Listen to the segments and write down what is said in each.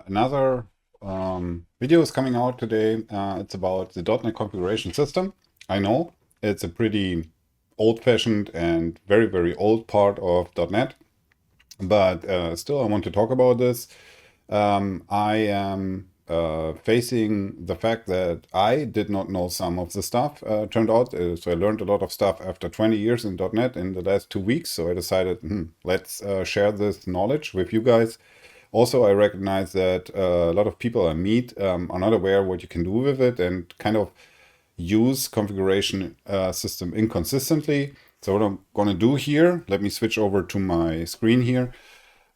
Another video is coming out today. It's about the .NET configuration system. I know it's a pretty old-fashioned and very, very old part of .NET, but still I want to talk about this. I am facing the fact that I did not know some of the stuff, turned out. So I learned a lot of stuff after 20 years in .NET in the last 2 weeks. So I decided, let's share this knowledge with you guys. Also, I recognize that a lot of people I meet are not aware what you can do with it and kind of use configuration system inconsistently. So what I'm going to do here, let me switch over to my screen here.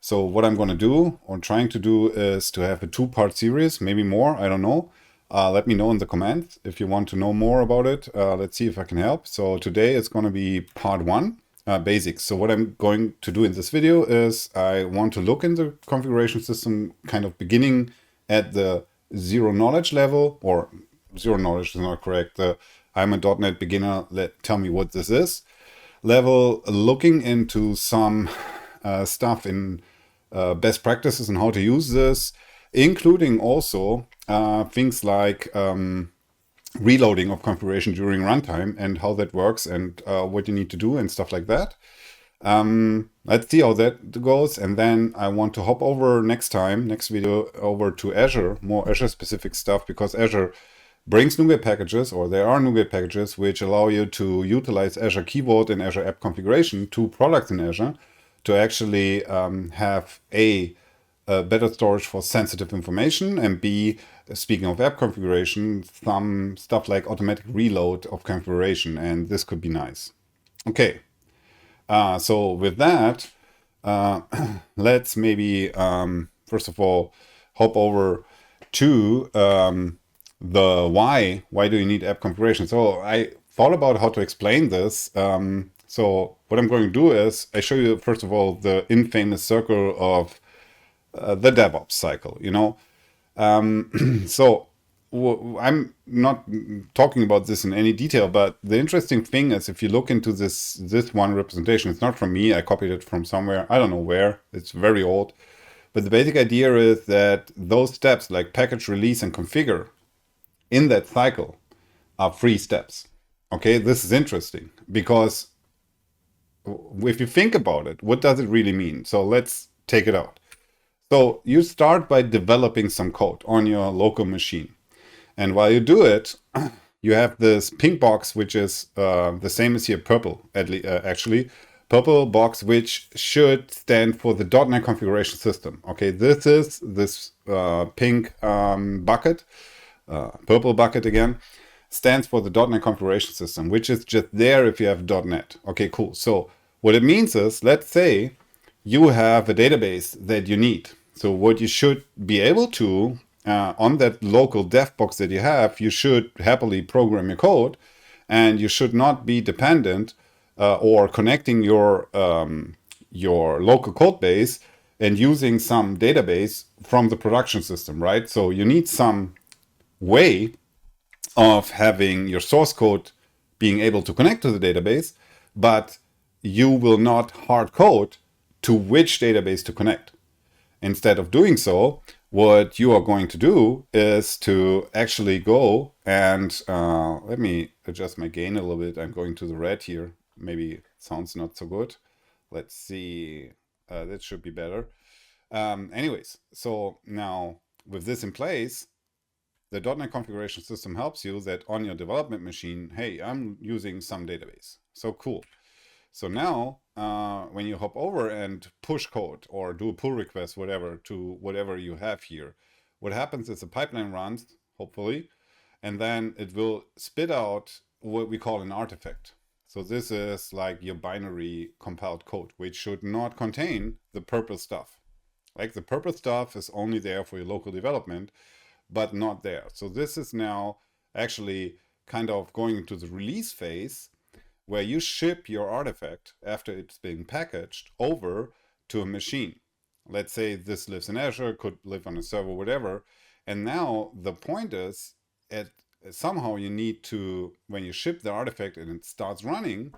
So what I'm going to do or trying to do is to have a two-part series, maybe more, I don't know. Let me know in the comments if you want to know more about it. Let's see if I can help. So today it's going to be part one. Basics. So what I'm going to do in this video is I want to look in the configuration system kind of beginning at the zero knowledge level, or zero knowledge is not correct. I'm a .NET beginner, tell me what this is. Level, looking into some stuff in best practices and how to use this, including also things like reloading of configuration during runtime and how that works and what you need to do and stuff like that. Let's see how that goes. And then I want to hop over next video, over to Azure, more Azure specific stuff, because Azure brings NuGet packages, or there are NuGet packages, which allow you to utilize Azure Key Vault and Azure App Configuration, two products in Azure, to actually have a better storage for sensitive information, and B, speaking of app configuration, some stuff like automatic reload of configuration, and this could be nice. Okay, so with that, let's maybe first of all hop over to the why. Why do you need app configuration? So I thought about how to explain this. So what I'm going to do is I show you first of all the infamous circle of the DevOps cycle, you know. So I'm not talking about this in any detail, but the interesting thing is if you look into this one representation, it's not from me, I copied it from somewhere, I don't know where, it's very old. But the basic idea is that those steps like package, release, and configure in that cycle are 3 steps. Okay, this is interesting because if you think about it, what does it really mean? So let's take it out. So you start by developing some code on your local machine. And while you do it, you have this pink box, which is the same as here, purple, actually. Purple box, which should stand for the .NET configuration system. Okay, this is this pink bucket, purple bucket again, stands for the .NET configuration system, which is just there if you have .NET. Okay, cool. So what it means is, let's say you have a database that you need. So what you should be able to, on that local dev box that you have, you should happily program your code, and you should not be dependent or connecting your local code base and using some database from the production system, right? So you need some way of having your source code being able to connect to the database, but you will not hard code to which database to connect. Instead of doing so, what you are going to do is to actually go and let me adjust my gain a little bit. I'm going to the red here. Maybe it sounds not so good. Let's see. That should be better. Anyways, so now with this in place, the .NET configuration system helps you that on your development machine, hey, I'm using some database. So cool. So now, when you hop over and push code or do a pull request, whatever, to whatever you have here, what happens is the pipeline runs, hopefully, and then it will spit out what we call an artifact. So this is like your binary compiled code, which should not contain the purple stuff. Like the purple stuff is only there for your local development, but not there. So this is now actually kind of going into the release phase, where you ship your artifact after it's been packaged over to a machine. Let's say this lives in Azure, could live on a server, whatever. And now the point is, somehow you need to, when you ship the artifact and it starts running,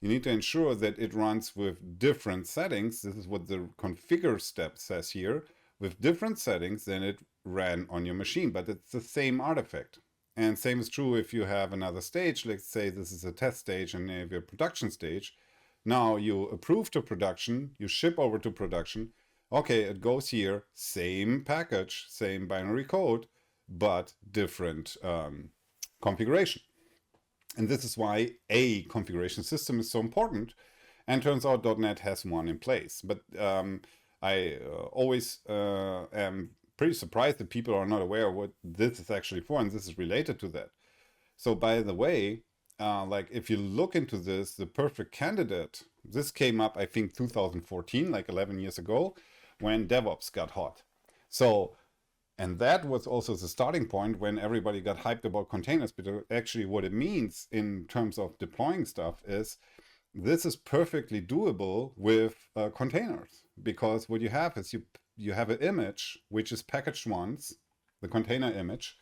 you need to ensure that it runs with different settings. This is what the configure step says here, with different settings than it ran on your machine, but it's the same artifact. And same is true if you have another stage. Let's say this is a test stage and you have your production stage. Now you approve to production, you ship over to production. Okay, it goes here, same package, same binary code, but different configuration. And this is why a configuration system is so important. And turns out .NET has one in place. But I always am pretty surprised that people are not aware of what this is actually for, and this is related to that. So by the way, like if you look into this, the perfect candidate, this came up, I think 2014, like 11 years ago, when DevOps got hot. So, and that was also the starting point when everybody got hyped about containers, but actually what it means in terms of deploying stuff is this is perfectly doable with containers, because what you have is you have an image which is packaged once, the container image,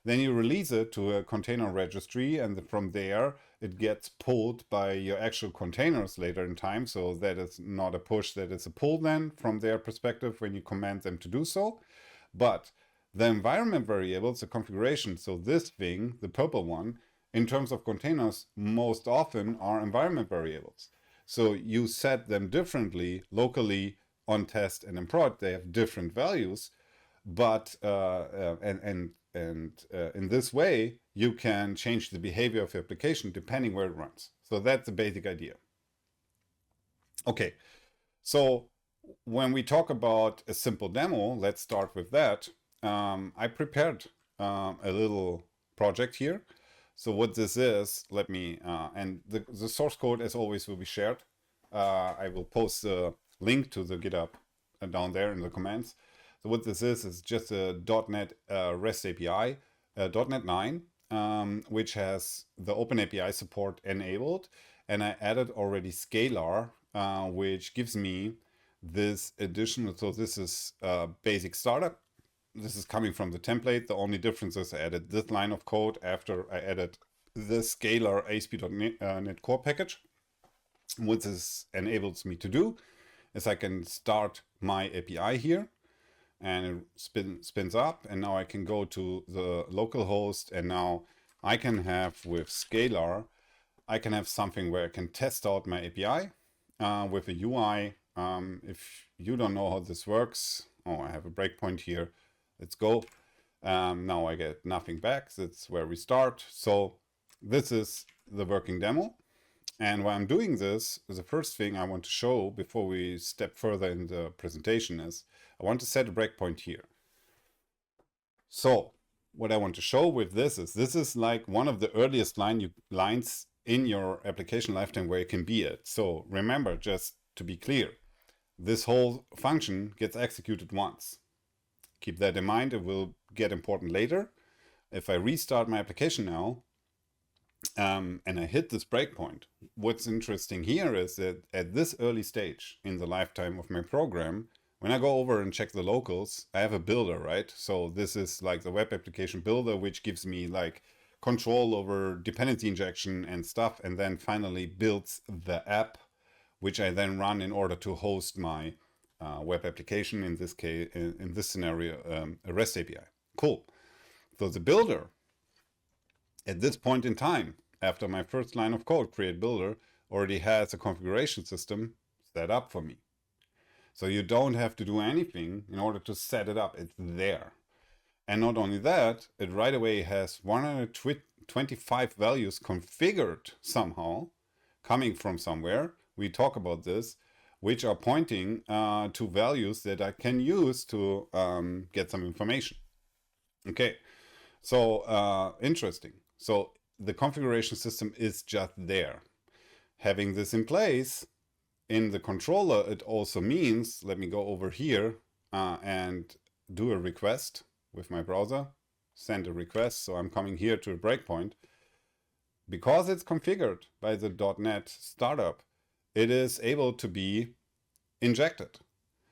then you release it to a container registry, and from there it gets pulled by your actual containers later in time. So that is not a push, that is a pull then from their perspective when you command them to do so. But the environment variables, the configuration, so this thing, the purple one, in terms of containers, most often are environment variables. So you set them differently locally on test and in prod. They have different values, but in this way you can change the behavior of your application depending where it runs. So that's the basic idea. Okay, so when we talk about a simple demo, let's start with that. I prepared a little project here. So what this is, let me, and the source code as always will be shared. I will post the link to the GitHub down there in the comments. So what this is just a .NET REST API, .NET 9, which has the OpenAPI support enabled. And I added already Scalar, which gives me this additional, so this is basic startup. This is coming from the template. The only difference is I added this line of code after I added the Scalar ASP.NET Core package. What this enables me to do is I can start my API here, and it spins up, and now I can go to the local host, and now I can have with Scalar, I can have something where I can test out my API with a UI. If you don't know how this works, oh, I have a breakpoint here. Let's go. Now I get nothing back. That's where we start. So this is the working demo. And why I'm doing this, the first thing I want to show before we step further in the presentation is I want to set a breakpoint here. So what I want to show with this is like one of the earliest lines in your application lifetime where it can be at. So remember, just to be clear, this whole function gets executed once. Keep that in mind, it will get important later. If I restart my application now, and I hit this breakpoint, what's interesting here is that at this early stage in the lifetime of my program, when I go over and check the locals, I have a builder, right? So this is like the web application builder, which gives me like control over dependency injection and stuff, and then finally builds the app, which I then run in order to host my web application, in this case, in this scenario, a REST API. Cool. So the builder, at this point in time, after my first line of code, create builder, already has a configuration system set up for me. So you don't have to do anything in order to set it up. It's there. And not only that, it right away has 125 values configured somehow, coming from somewhere. We talk about this, which are pointing to values that I can use to get some information. Okay, so interesting. So the configuration system is just there. Having this in place in the controller, it also means, let me go over here and do a request with my browser, send a request. So I'm coming here to a breakpoint. Because it's configured by the .NET startup, it is able to be injected.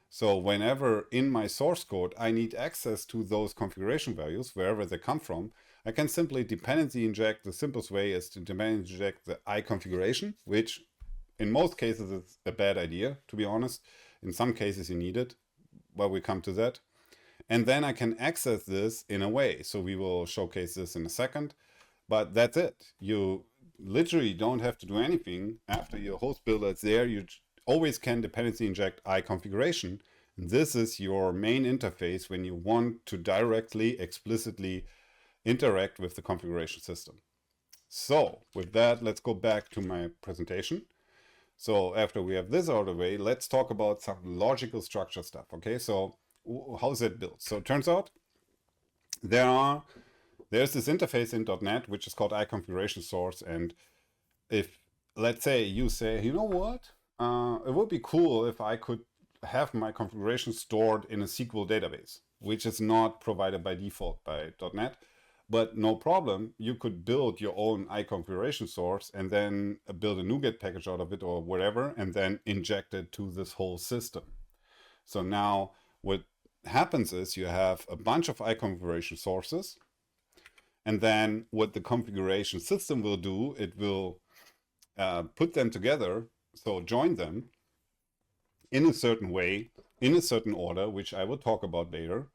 So whenever in my source code I need access to those configuration values, wherever they come from, I can simply dependency inject. The simplest way is to dependency inject the IConfiguration, which in most cases is a bad idea, to be honest. In some cases you need it. well, we come to that. And then I can access this in a way. So we will showcase this in a second. But that's it. You literally don't have to do anything. After your host builder is there, you always can dependency inject IConfiguration. And this is your main interface when you want to directly, explicitly interact with the configuration system. So with that, let's go back to my presentation. So after we have this out of the way, let's talk about some logical structure stuff. Okay, so how's it built? So it turns out there's this interface in .NET which is called IConfiguration source. And if, let's say, you say, you know what, it would be cool if I could have my configuration stored in a SQL database, which is not provided by default by .NET. But no problem, you could build your own IConfiguration source and then build a NuGet package out of it or whatever, and then inject it to this whole system. So now what happens is you have a bunch of IConfiguration sources, and then what the configuration system will do, it will put them together, so join them in a certain way, in a certain order, which I will talk about later.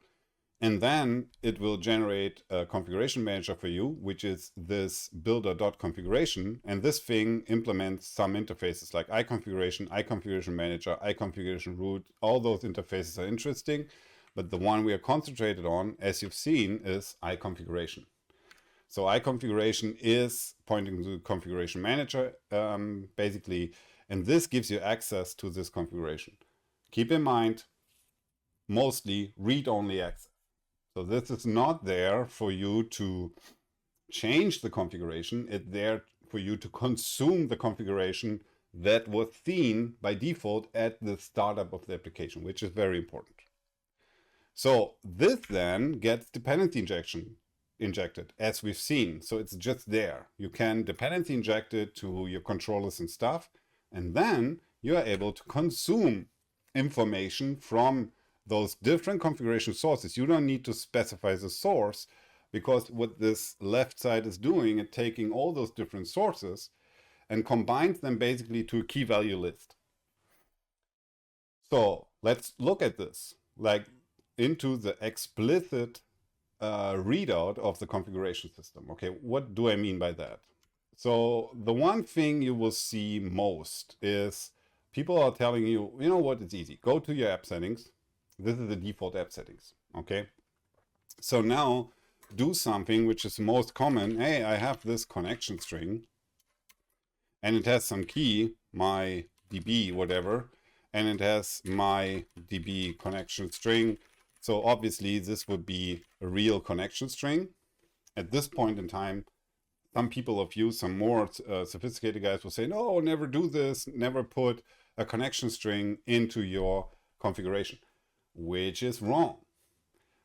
And then it will generate a configuration manager for you, which is this builder.configuration. And this thing implements some interfaces like IConfiguration, IConfiguration manager, IConfiguration root. All those interfaces are interesting. But the one we are concentrated on, as you've seen, is IConfiguration. So IConfiguration is pointing to the configuration manager, basically. And this gives you access to this configuration. Keep in mind, mostly read-only access. So this is not there for you to change the configuration. It's there for you to consume the configuration that was seen by default at the startup of the application, which is very important. So this then gets dependency injected, as we've seen. So it's just there. You can dependency inject it to your controllers and stuff, and then you are able to consume information from those different configuration sources. You don't need to specify the source, because what this left side is doing, it's taking all those different sources and combines them basically to a key value list. So let's look at this, like into the explicit readout of the configuration system. Okay, what do I mean by that? So the one thing you will see most is people are telling you, you know what, it's easy. Go to your app settings. This is the default app settings, okay? So now do something which is most common. Hey, I have this connection string and it has some key, my DB, whatever, and it has my DB connection string. So obviously this would be a real connection string. At this point in time, some people of you, some more sophisticated guys will say, no, never do this, never put a connection string into your configuration, which is wrong.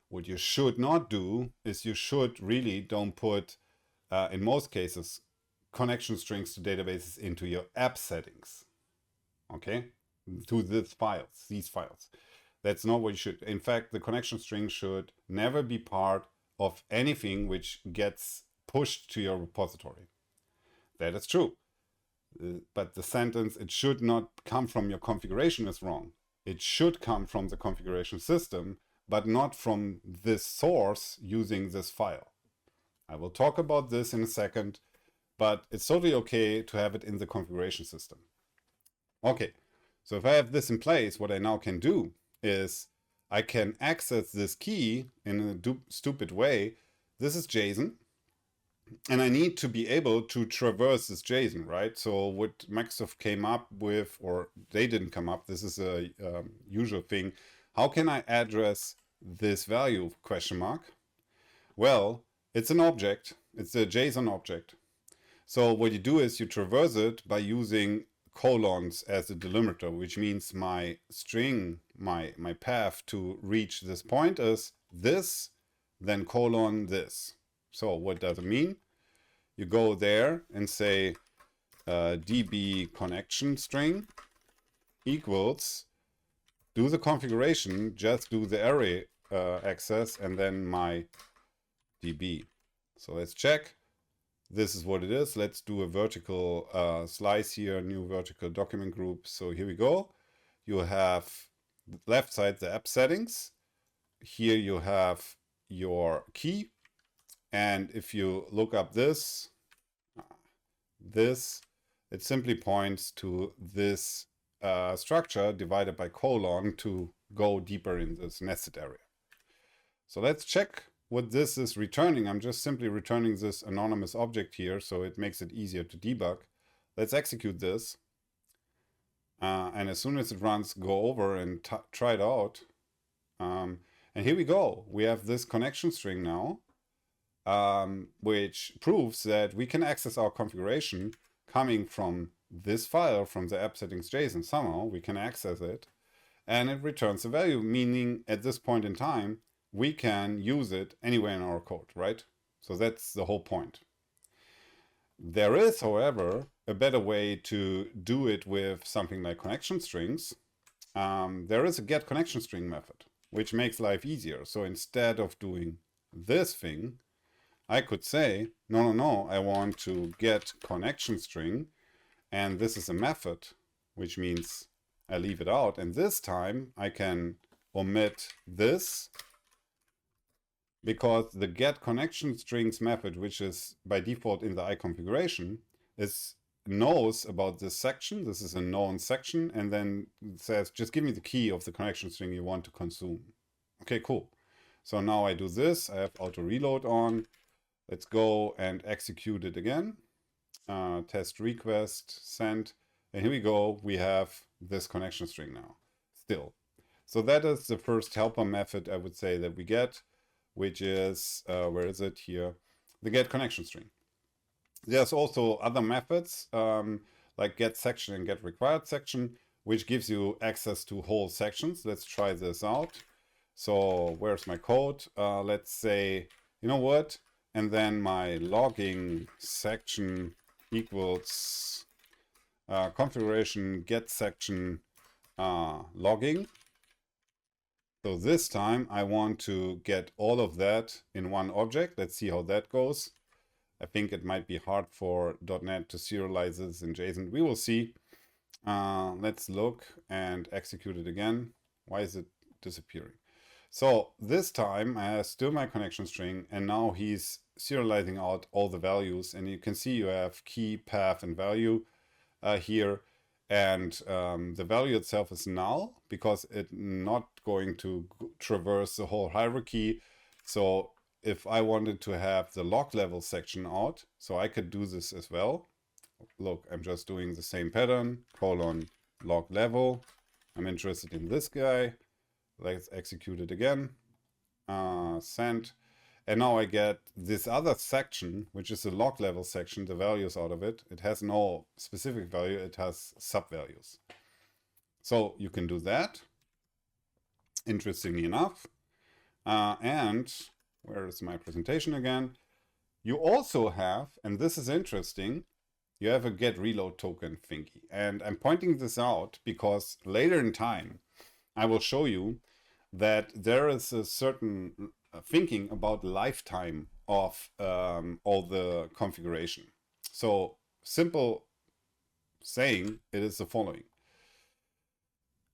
What you should not do is you should really don't put, in most cases, connection strings to databases into your app settings, okay? To these files. That's not what you should. In fact, the connection string should never be part of anything which gets pushed to your repository. That is true. But the sentence, it should not come from your configuration, is wrong. It should come from the configuration system, but not from this source using this file. I will talk about this in a second, but it's totally okay to have it in the configuration system. Okay, so if I have this in place, what I now can do is I can access this key in a stupid way. This is JSON, and I need to be able to traverse this JSON, right? So what Microsoft came up with, or they didn't come up, this is a usual thing. How can I address this value, question mark? Well, it's an object. It's a JSON object. So what you do is you traverse it by using colons as a delimiter, which means my string, my path to reach this point is this, then colon this. So what does it mean? You go there and say db connection string equals, do the configuration, just do the array access, and then my db. So let's check. This is what it is. Let's do a vertical slice here, new vertical document group. So here we go. You have left side, the app settings. Here you have your key. And if you look up this, it simply points to this structure divided by colon to go deeper in this nested area. So let's check what this is returning. I'm just simply returning this anonymous object here, so it makes it easier to debug. Let's execute this. And as soon as it runs, go over and try it out. And here we go. We have this connection string now, which proves that we can access our configuration coming from this file, from the app settings JSON. Somehow we can access it, and it returns a value, meaning at this point in time, we can use it anywhere in our code, right? So that's the whole point. There is, however, a better way to do it with something like connection strings. There is a get connection string method, which makes life easier. So instead of doing this thing, I could say, no, I want to get connection string, and this is a method, which means I leave it out. And this time I can omit this, because the get connection strings method, which is by default in the IConfiguration, knows about this section. This is a known section, and then it says, just give me the key of the connection string you want to consume. Okay, cool. So now I do this. I have auto reload on. Let's go and execute it again. Test request, send. And here we go. We have this connection string now, still. So that is the first helper method, I would say, that we get, which is, where is it here? The get connection string. There's also other methods, like get section and get required section, which gives you access to whole sections. Let's try this out. So where's my code? Let's say, you know what? And then my logging section equals configuration get section logging. So this time I want to get all of that in one object. Let's see how that goes. I think it might be hard for .NET to serialize this in JSON. We will see. Let's look and execute it again. Why is it disappearing? So this time I have still my connection string, and now he's serializing out all the values. And you can see you have key, path, and value here. And the value itself is null because it's not going to traverse the whole hierarchy. So if I wanted to have the log level section out, so I could do this as well. Look, I'm just doing the same pattern, colon log level. I'm interested in this guy. Let's execute it again. Send. And now I get this other section, which is the log level section, the values out of it. It has no specific value, it has sub-values. So you can do that, interestingly enough. And where is my presentation again? You also have, and this is interesting, you have a get reload token thingy. And I'm pointing this out because later in time, I will show you that there is a certain thinking about lifetime of all the configuration. So simple saying, it is the following.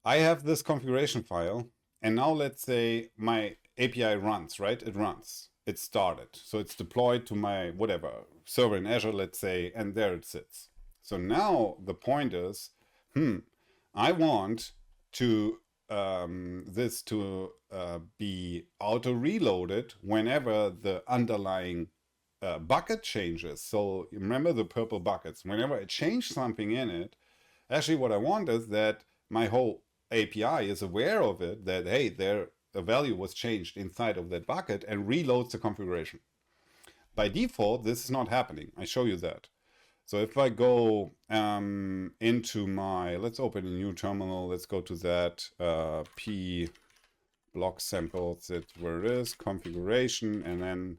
I have this configuration file, and now let's say my API runs, right? It runs. It started. So it's deployed to my whatever server in Azure, let's say, and there it sits. So now the point is, I want to this to be auto reloaded whenever the underlying bucket changes. So remember the purple buckets. Whenever I change something in it, actually what I want is that my whole API is aware of it, that hey, there a value was changed inside of that bucket and reloads the configuration. By default, this is not happening. I show you that. So if I go into my, let's open a new terminal. Let's go to that p block samples. That's where it is, configuration, and then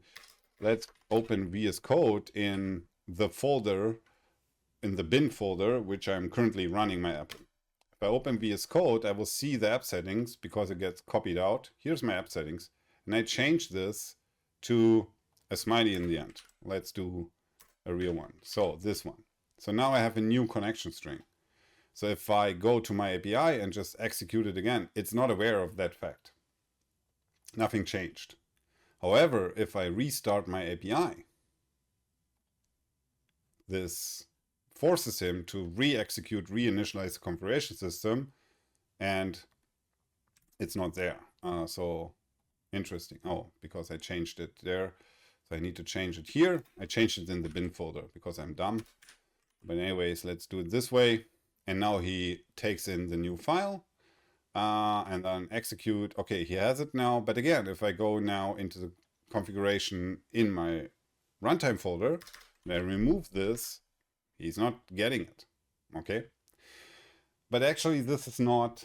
let's open VS Code in the folder, in the bin folder, which I'm currently running my app. If I open VS Code, I will see the app settings because it gets copied out. Here's my app settings, and I change this to a smiley in the end. Let's do a real one. So this one. So now I have a new connection string. So if I go to my API and just execute it again, it's not aware of that fact. Nothing changed. However, if I restart my API, this forces him to re-execute, re-initialize the configuration system, and it's not there. So interesting. Oh, because I changed it there. So I need to change it here. I changed it in the bin folder because I'm dumb. But anyways, let's do it this way. And now he takes in the new file and then execute. Okay, he has it now. But again, if I go now into the configuration in my runtime folder, and I remove this, he's not getting it. Okay. But actually, this is not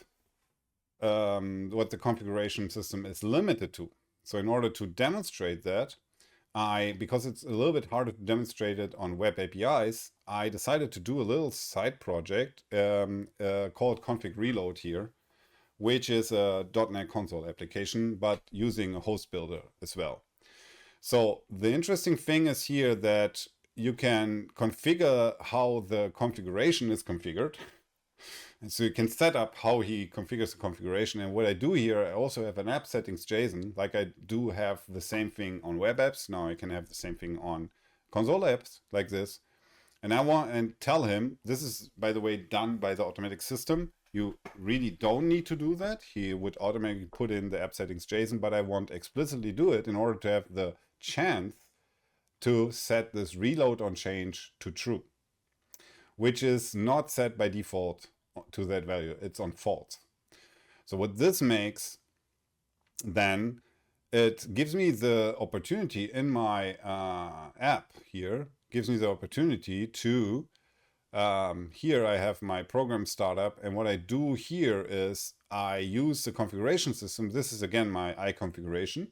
what the configuration system is limited to. So in order to demonstrate that, because it's a little bit harder to demonstrate it on web APIs, I decided to do a little side project called config reload here, which is a .NET console application, but using a host builder as well. So the interesting thing is here that you can configure how the configuration is configured. And so you can set up how he configures the configuration. And what I do here, I also have an app settings JSON, like I do have the same thing on web apps. Now I can have the same thing on console apps like this. And I want and tell him, this is, by the way, done by the automatic system. You really don't need to do that. He would automatically put in the app settings JSON, but I want explicitly do it in order to have the chance to set this reload on change to true, which is not set by default to that value. It's on false. So what this makes, then it gives me the opportunity in my app here, gives me the opportunity to, here I have my program startup. And what I do here is I use the configuration system. This is again my IConfiguration.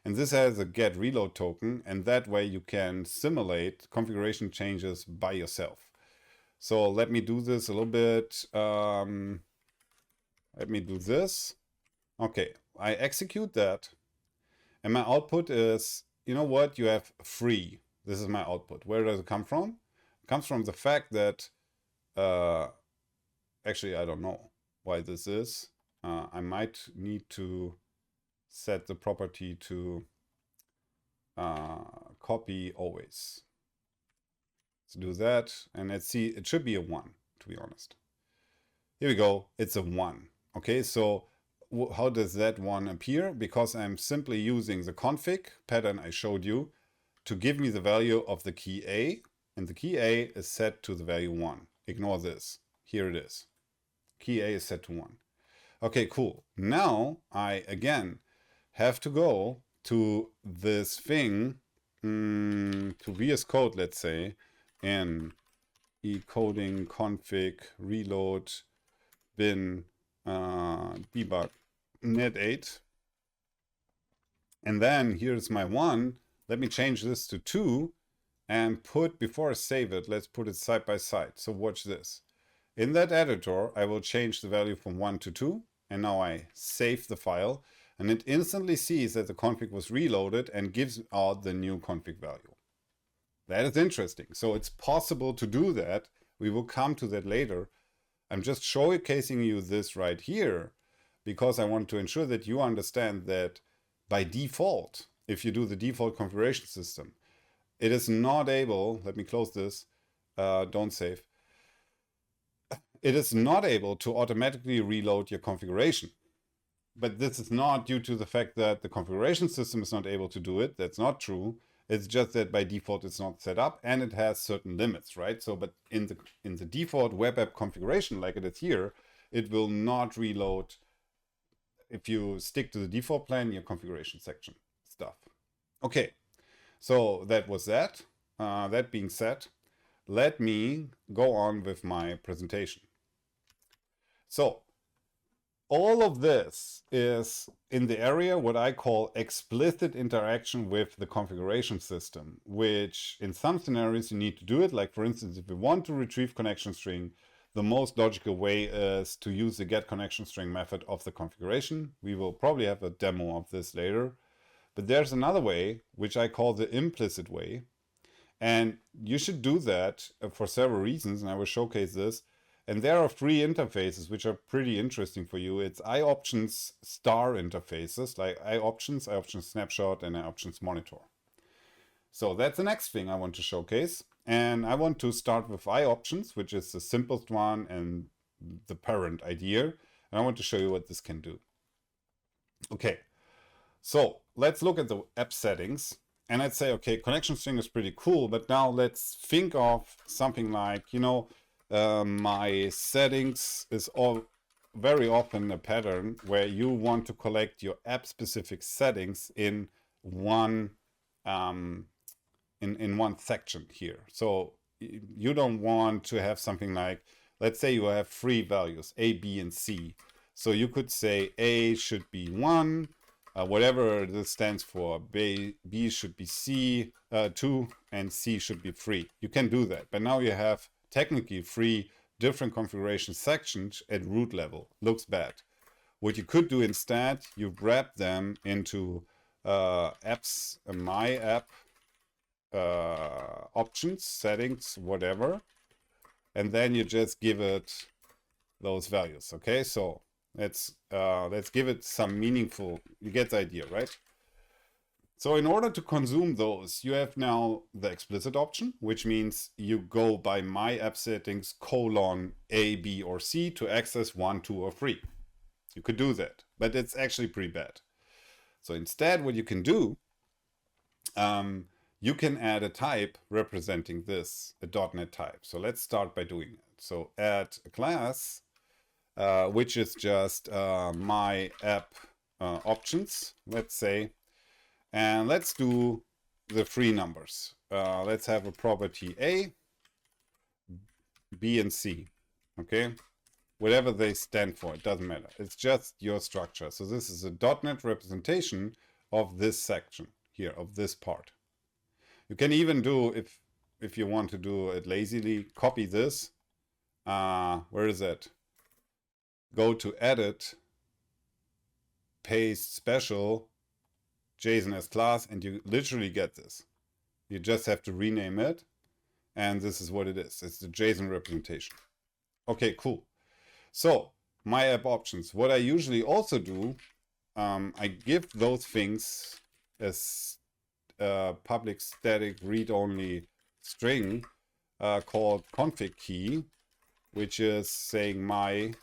And this has a get reload token. And that way you can simulate configuration changes by yourself. So let me do this a little bit. Let me do this. Okay, I execute that. And my output is, you know what? You have free. This is my output. Where does it come from? It comes from the fact that, actually, I don't know why this is. I might need to set the property to copy always. Do that, and let's see, it should be a 1, to be honest. Here we go, it's a 1. Okay, so how does that 1 appear? Because I'm simply using the config pattern I showed you to give me the value of the key A, and the key A is set to the value 1. Ignore this. Here it is. Key A is set to 1. Okay, cool. Now I again have to go to this thing, to VS Code, let's say, in encoding config reload bin debug net8. And then here's my 1. Let me change this to 2 and put, before I save it, let's put it side by side. So watch this. In that editor, I will change the value from 1 to 2. And now I save the file and it instantly sees that the config was reloaded and gives out the new config value. That is interesting. So it's possible to do that. We will come to that later. I'm just showcasing you this right here because I want to ensure that you understand that by default, if you do the default configuration system, it is not able, let me close this, don't save. It is not able to automatically reload your configuration. But this is not due to the fact that the configuration system is not able to do it. That's not true. It's just that by default it's not set up and it has certain limits, right? So, but in the default web app configuration, like it is here, it will not reload if you stick to the default plan, your configuration section stuff. Okay, so that was that. That being said, let me go on with my presentation. So all of this is in the area what I call explicit interaction with the configuration system, which in some scenarios you need to do it. Like for instance, if you want to retrieve connection string, the most logical way is to use the get connection string method of the configuration. We will probably have a demo of this later. But there's another way, which I call the implicit way. And you should do that for several reasons, and I will showcase this. And there are three interfaces which are pretty interesting for you. It's IOptions star interfaces, like IOptions, IOptions snapshot, and IOptions monitor. So that's the next thing I want to showcase. And I want to start with IOptions, which is the simplest one and the parent idea. And I want to show you what this can do. Okay, so let's look at the app settings. And let's say, okay, connection string is pretty cool, but now let's think of something like, my settings is all very often a pattern where you want to collect your app specific settings in one in one section here. So you don't want to have something like, let's say you have three values, A, B, and C. So you could say A should be 1, whatever this stands for. B should be C, 2, and C should be 3. You can do that, but now you have technically 3 different configuration sections at root level. Looks bad. What you could do instead, you wrap them into apps, my app, options, settings, whatever, and then you just give it those values. Okay, so let's give it some meaningful. You get the idea, right? So in order to consume those, you have now the explicit option, which means you go by my app settings : A, B, or C to access 1, 2, or 3. You could do that, but it's actually pretty bad. So instead, what you can do, you can add a type representing this, a .NET type. So let's start by doing it. So add a class, which is just my app options, let's say. And let's do the 3 numbers. Let's have a property A, B, and C. Okay? Whatever they stand for, it doesn't matter. It's just your structure. So this is a .NET representation of this section here, of this part. You can even do, if you want to do it lazily, copy this. Where is it? Go to edit, paste special, JSON as class, and you literally get this. You just have to rename it, and this is what it is. It's the JSON representation. Okay, cool. So my app options. What I usually also do, I give those things as public static read-only string called config key, which is saying my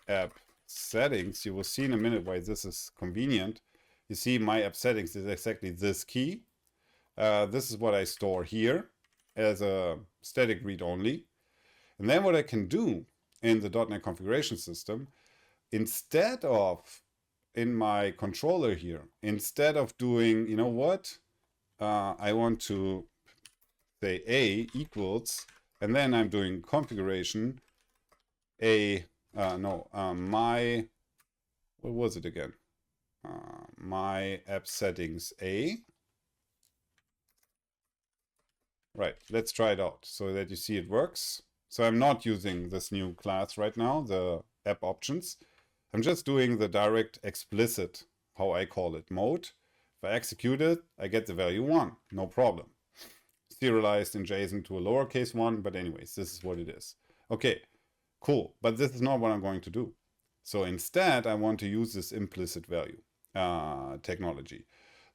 app settings. You will see in a minute why this is convenient. You see my app settings is exactly this key. This is what I store here as a static read-only. And then what I can do in the .NET configuration system, instead of in my controller here, instead of doing, you know what? I want to say A equals, and then I'm doing configuration A, my, what was it again? My app settings A. Right, let's try it out so that you see it works. So I'm not using this new class right now, the app options. I'm just doing the direct explicit, how I call it, mode. If I execute it, I get the value 1, no problem. Serialized in JSON to a lowercase 1, but anyways, this is what it is. Okay, cool, but this is not what I'm going to do. So instead, I want to use this implicit value technology.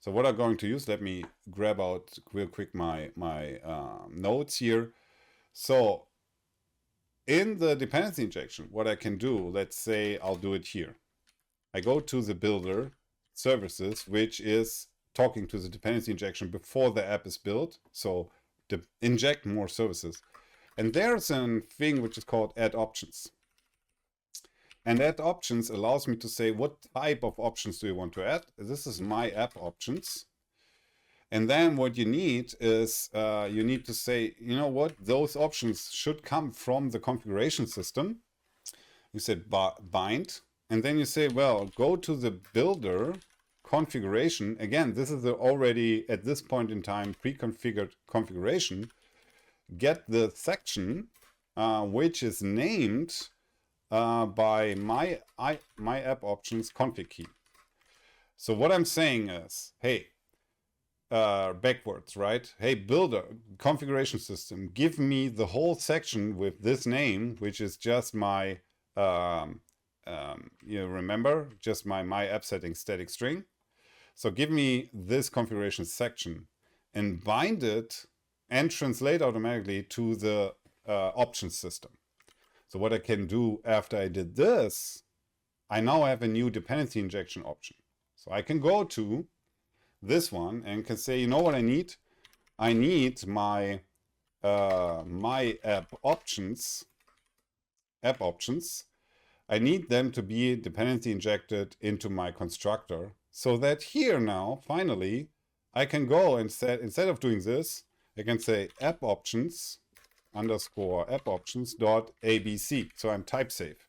So what I'm going to use, let me grab out real quick my notes here. So in the dependency injection, what I can do, let's say I'll do it here. I go to the builder services, which is talking to the dependency injection before the app is built. So inject more services. And there's a thing which is called add options. And add options allows me to say what type of options do you want to add. This is my app options. And then what you need is you need to say, you know what, those options should come from the configuration system. You said bind, and then you say, well, go to the builder configuration. Again, this is already at this point in time pre-configured configuration. Get the section which is named by my app options config key. So what I'm saying is, hey, backwards, right? Hey, builder, configuration system, give me the whole section with this name, which is just my, you remember, just my app setting static string. So give me this configuration section and bind it and translate automatically to the options system. So what I can do after I did this, I now have a new dependency injection option. So I can go to this one and can say, you know what I need? I need my my app options. I need them to be dependency injected into my constructor, so that here now, finally, I can go and set, instead of doing this, I can say app options underscore app options dot abc. So I'm type safe.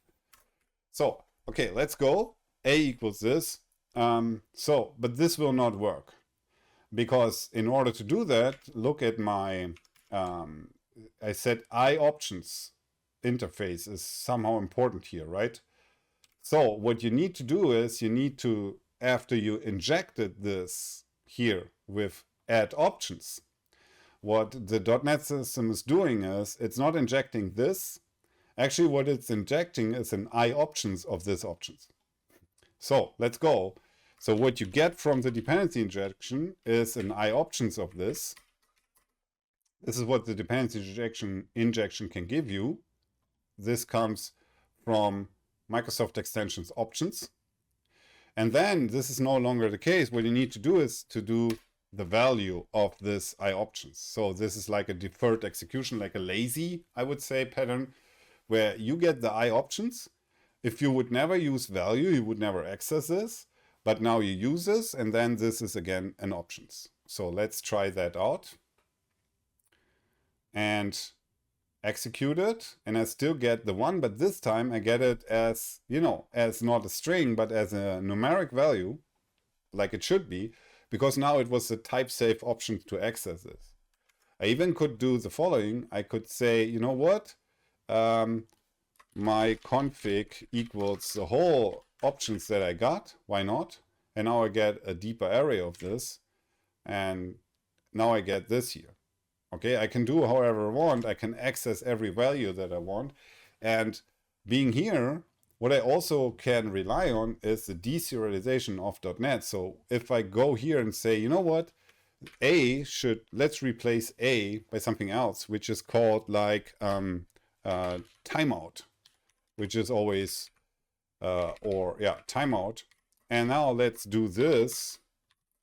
So, okay, let's go. A equals this. But this will not work. Because in order to do that, look at my, I said IOptions interface is somehow important here, right? So what you need to do is you need to, after you injected this here with add options, what the .NET system is doing is it's not injecting this. Actually, what it's injecting is an IOptions of this options. So let's go. So what you get from the dependency injection is an IOptions of this. This is what the dependency injection can give you. This comes from Microsoft Extensions options. And then this is no longer the case. What you need to do is to do the value of this IOptions. So this is like a deferred execution, like a lazy, I would say, pattern, where you get the IOptions. If you would never use value, you would never access this. But now you use this, and then this is again an options. So let's try that out. And execute it, and I still get the one, but this time I get it as, you know, as not a string, but as a numeric value, like it should be, because now it was a type safe option to access this. I even could do the following. I could say, you know what? My config equals the whole options that I got. Why not? And now I get a deeper array of this. And now I get this here. Okay, I can do however I want. I can access every value that I want. And being here, what I also can rely on is the deserialization of .NET. So if I go here and say, you know what? let's replace A by something else, which is called like timeout, which is always, timeout. And now let's do this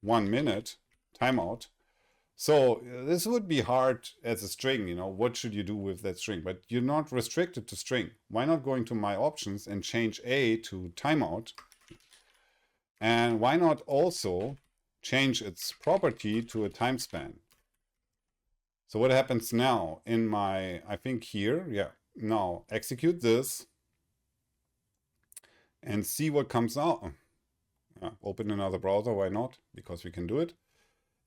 1 minute timeout. So this would be hard as a string, you know, what should you do with that string? But you're not restricted to string. Why not going to my options and change A to timeout? And why not also change its property to a time span? So what happens now in my, I think here, now execute this and see what comes out. Open another browser, why not? Because we can do it.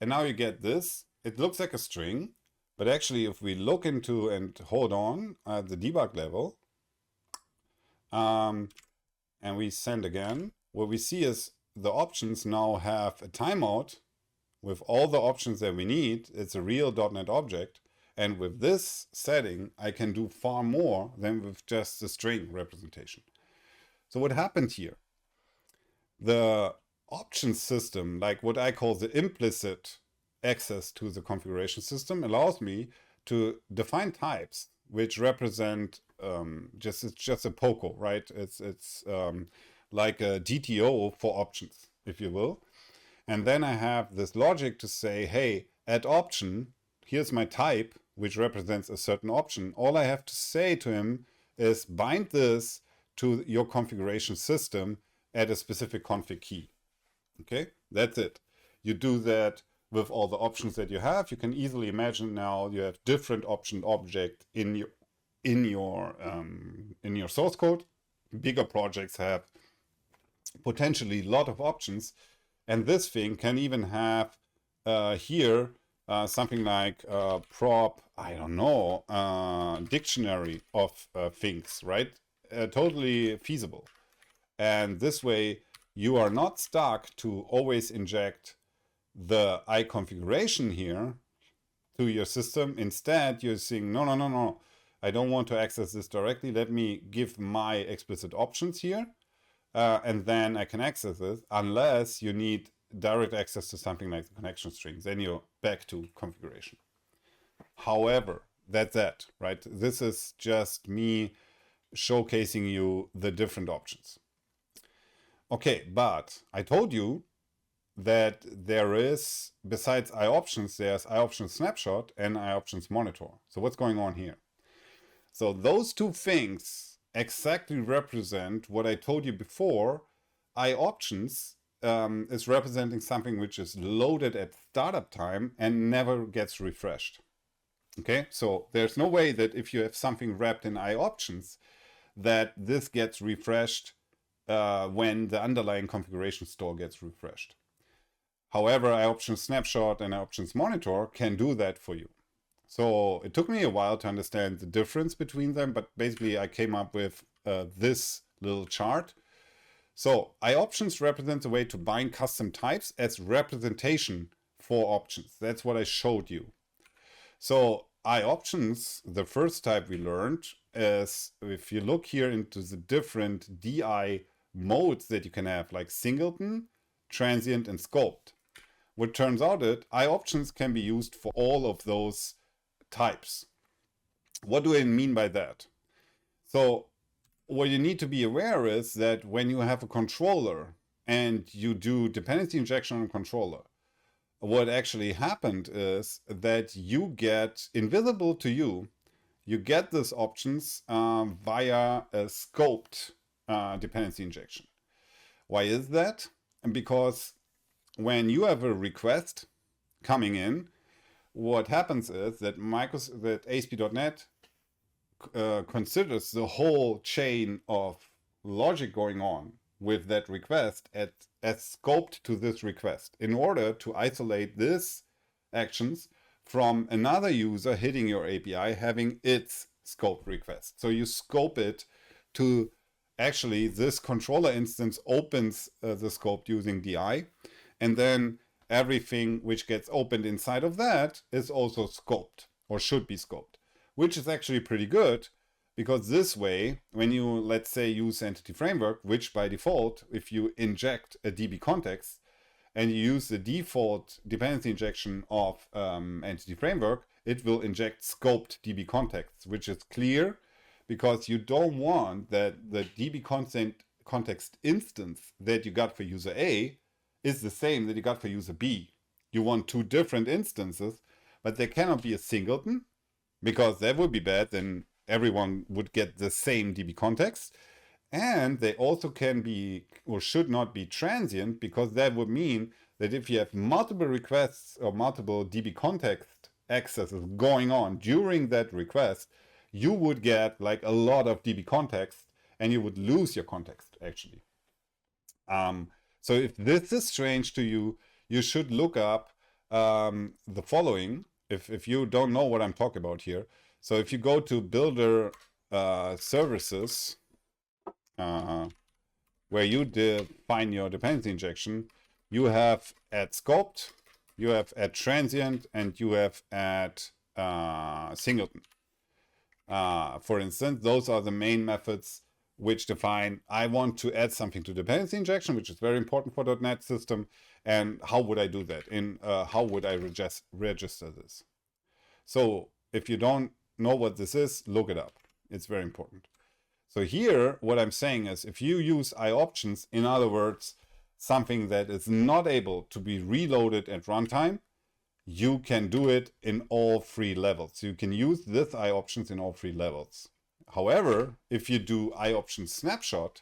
And now you get this. It looks like a string, but actually if we look into and hold on at the debug level, and we send again, what we see is the options now have a timeout with all the options that we need. It's a real .NET object. And with this setting, I can do far more than with just the string representation. So what happened here? The option system, like what I call the implicit access to the configuration system, allows me to define types which represent it's just a POCO, right? It's like a GTO for options, if you will. And then I have this logic to say, hey, add option, here's my type, which represents a certain option. All I have to say to him is bind this to your configuration system at a specific config key. Okay, that's it. You do that with all the options that you have. You can easily imagine now you have different option object in your source code. Bigger projects have potentially a lot of options, and this thing can even have here something like prop, I don't know, dictionary of things, right? Totally feasible. And this way, you are not stuck to always inject the IConfiguration here to your system. Instead, you're saying, no, I don't want to access this directly. Let me give my explicit options here, and then I can access it, unless you need direct access to something like the connection strings. Then you're back to configuration. However, that's it, right? This is just me showcasing you the different options. Okay, but I told you that there is, besides IOptions, there's IOptions snapshot and IOptions monitor. So what's going on here? So those two things exactly represent what I told you before. IOptions is representing something which is loaded at startup time and never gets refreshed. Okay, so there's no way that if you have something wrapped in IOptions, that this gets refreshed when the underlying configuration store gets refreshed. However, IOptions snapshot and IOptions monitor can do that for you. So it took me a while to understand the difference between them, but basically I came up with this little chart. So IOptions represents a way to bind custom types as representation for options. That's what I showed you. So IOptions, the first type we learned, is if you look here into the different DI modes that you can have, like singleton, transient, and scoped. What turns out that IOptions can be used for all of those types. What do I mean by that? So what you need to be aware is that when you have a controller and you do dependency injection on a controller, what actually happened is that you get invisible to you. You get these options via a scoped dependency injection. Why is that? Because when you have a request coming in, what happens is that ASP.NET considers the whole chain of logic going on with that request as scoped to this request in order to isolate this actions from another user hitting your API having its scoped request. So you scope it to actually this controller instance opens the scope using DI, and then everything which gets opened inside of that is also scoped or should be scoped, which is actually pretty good. Because this way, when you, let's say, use Entity Framework, which by default, if you inject a DB context and you use the default dependency injection of Entity Framework, it will inject scoped DB contexts, which is clear because you don't want that the DB context instance that you got for user A is the same that you got for user B. You want two different instances, but there cannot be a singleton because that would be bad. Then everyone would get the same DB context. And they also can be or should not be transient, because that would mean that if you have multiple requests or multiple DB context accesses going on during that request, you would get like a lot of DB context and you would lose your context actually. So if this is strange to you, you should look up the following. If you don't know what I'm talking about here. So if you go to Builder Services, where you define your dependency injection, you have at scoped, you have at transient, and you have at singleton. For instance, those are the main methods which define, I want to add something to dependency injection, which is very important for .NET system, and how would I do that? How would I register this? So if you don't know what this is, look it up. It's very important. So here, what I'm saying is, if you use IOptions, in other words, something that is not able to be reloaded at runtime, you can do it in all three levels. You can use this IOptions in all three levels. However, if you do IOptions snapshot,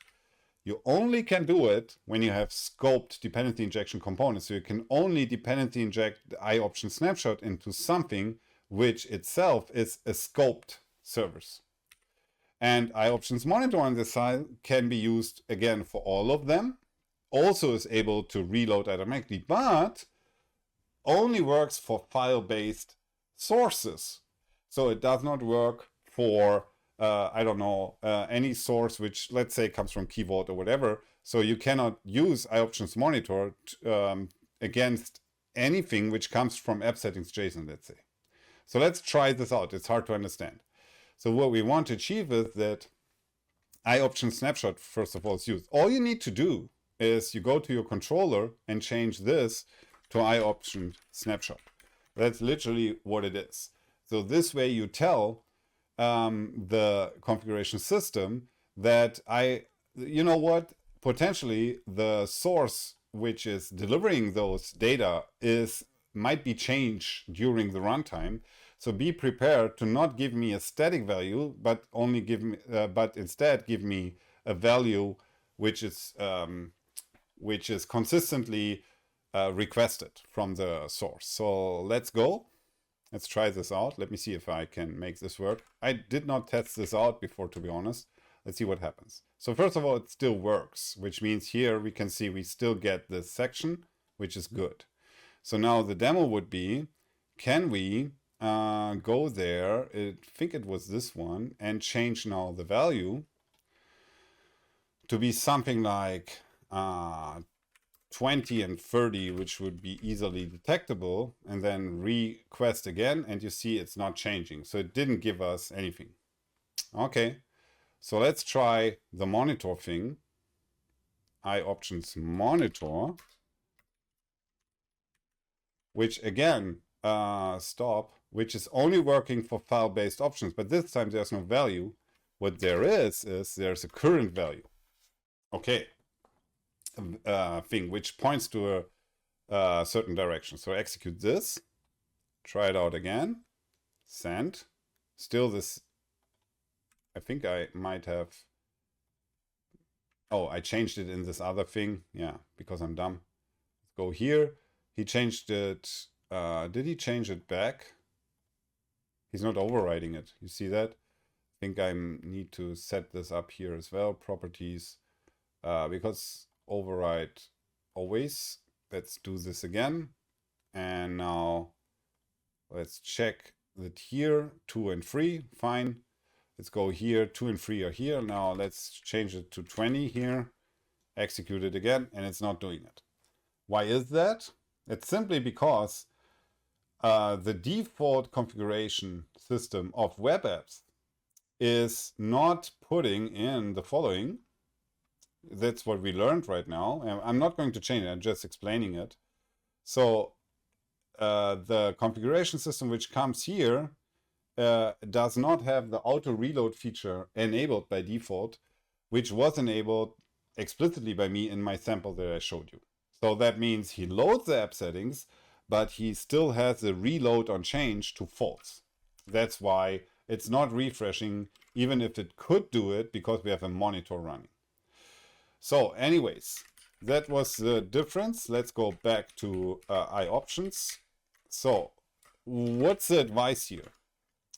you only can do it when you have scoped dependency injection components. So you can only dependency inject the IOptions snapshot into something which itself is a scoped service. And IOptions monitor on this side can be used again for all of them. Also is able to reload automatically, but only works for file-based sources. So it does not work for, any source which, let's say, comes from Key Vault or whatever. So you cannot use IOptions monitor against anything which comes from app settings JSON, let's say. So let's try this out. It's hard to understand. So what we want to achieve is that IOption snapshot, first of all, is used. All you need to do is you go to your controller and change this to IOption snapshot. That's literally what it is. So this way you tell the configuration system that you know what, potentially the source which is delivering those data might be changed during the runtime. So be prepared to not give me a static value, but only give me, but instead give me a value which is consistently requested from the source. So let's go. Let's try this out. Let me see if I can make this work. I did not test this out before, to be honest. Let's see what happens. So first of all, it still works, which means here we can see we still get this section, which is good. So now the demo would be, can we go there, I think it was this one, and change now the value to be something like 20 and 30, which would be easily detectable, and then request again, and you see it's not changing. So it didn't give us anything. Okay, so let's try the monitor thing. IOptions monitor, which again, which is only working for file-based options, but this time there's no value. What there is there's a current value. Okay. Thing which points to a certain direction. So execute this, try it out again, send. Still this, I think I might have, oh, I changed it in this other thing. Yeah, because I'm dumb. Let's go here. He changed it. Did he change it back? He's not overriding it. You see that? I think I need to set this up here as well. Properties, because override always. Let's do this again. And now let's check that here, 2 and 3, fine. Let's go here, 2 and 3 are here. Now let's change it to 20 here, execute it again, and it's not doing it. Why is that? It's simply because the default configuration system of web apps is not putting in the following. That's what we learned right now. And I'm not going to change it, I'm just explaining it. So the configuration system which comes here does not have the auto reload feature enabled by default, which was enabled explicitly by me in my sample that I showed you. So that means he loads the app settings, but he still has the reload on change to false. That's why it's not refreshing, even if it could do it, because we have a monitor running. So anyways, that was the difference. Let's go back to IOptions. So what's the advice here?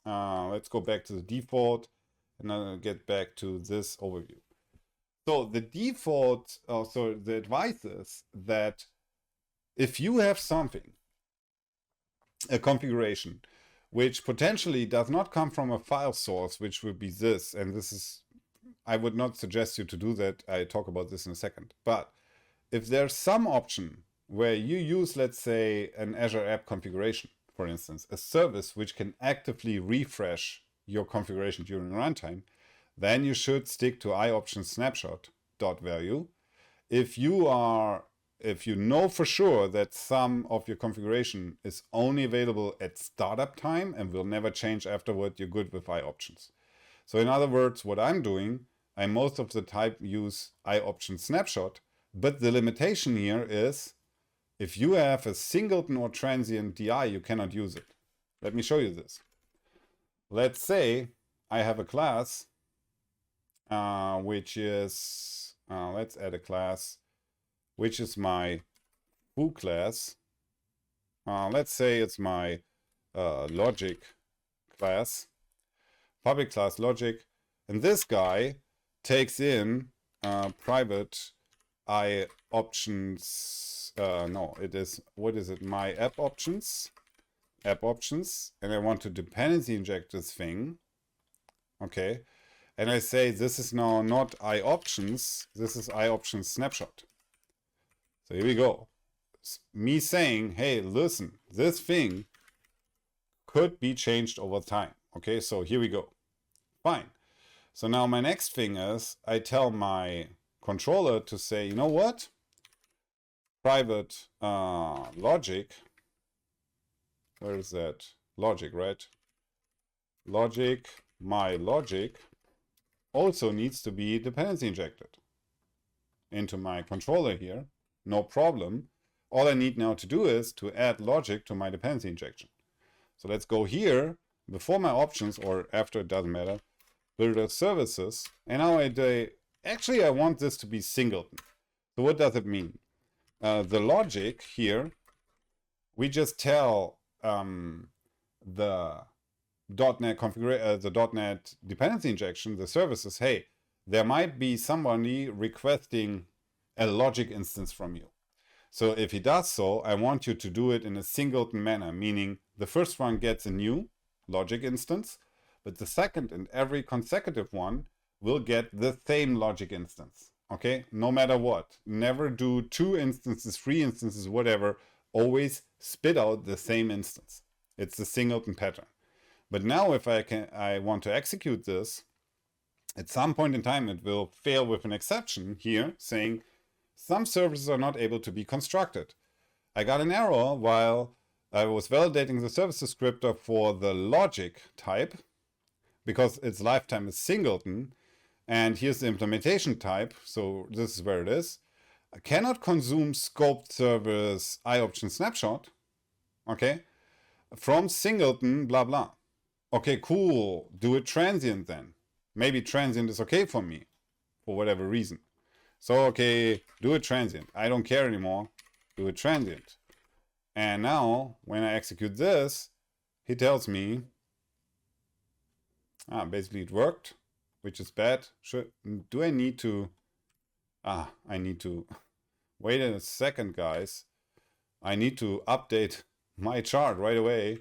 Let's go back to the default and then I'll get back to this overview. So the default, so the advice is that if you have something, a configuration, which potentially does not come from a file source, which would be this, and this is, I would not suggest you to do that. I talk about this in a second. But if there's some option where you use, let's say, an Azure app configuration, for instance, a service which can actively refresh your configuration during runtime, then you should stick to IOption snapshot.value. If you know for sure that some of your configuration is only available at startup time and will never change afterward, you're good with IOptions. So in other words, what I'm doing, I most of the time use IOption snapshot, but the limitation here is if you have a singleton or transient DI, you cannot use it. Let me show you this. Let's say I have a class, which is, let's add a class, which is my foo class. Let's say it's my logic class, public class logic. And this guy takes in private IOptions. No, it is, what is it? My app options. App options. And I want to dependency inject this thing. Okay. And I say this is now not IOptions. This is IOptions snapshot. So here we go. me saying, hey, listen, this thing could be changed over time. Okay, so here we go. Fine. So now my next thing is I tell my controller to say, you know what? Private logic. Where is that? Logic, right? Logic, my logic also needs to be dependency injected into my controller here. No problem. All I need now to do is to add logic to my dependency injection. So let's go here before my options, or after, it doesn't matter, builder services. And now actually I want this to be singleton. So what does it mean? The logic here, we just tell the .NET configuration, the .NET dependency injection, the services, hey, there might be somebody requesting a logic instance from you. So if he does so, I want you to do it in a singleton manner, meaning the first one gets a new logic instance, but the second and every consecutive one will get the same logic instance. Okay, no matter what. Never do 2 instances, 3 instances, whatever. Always spit out the same instance. It's the singleton pattern. But now if I want to execute this, at some point in time it will fail with an exception here saying some services are not able to be constructed. I got an error while I was validating the service descriptor for the logic type because its lifetime is singleton. And here's the implementation type. So this is where it is. I cannot consume scoped service IOption snapshot. Okay. From singleton, blah, blah. Okay, cool. Do it transient then. Maybe transient is okay for me for whatever reason. So, okay, do it transient. I don't care anymore. Do it transient. And now when I execute this, he tells me, basically it worked, which is bad. Do I need to... I need to... Wait a second, guys. I need to update my chart right away.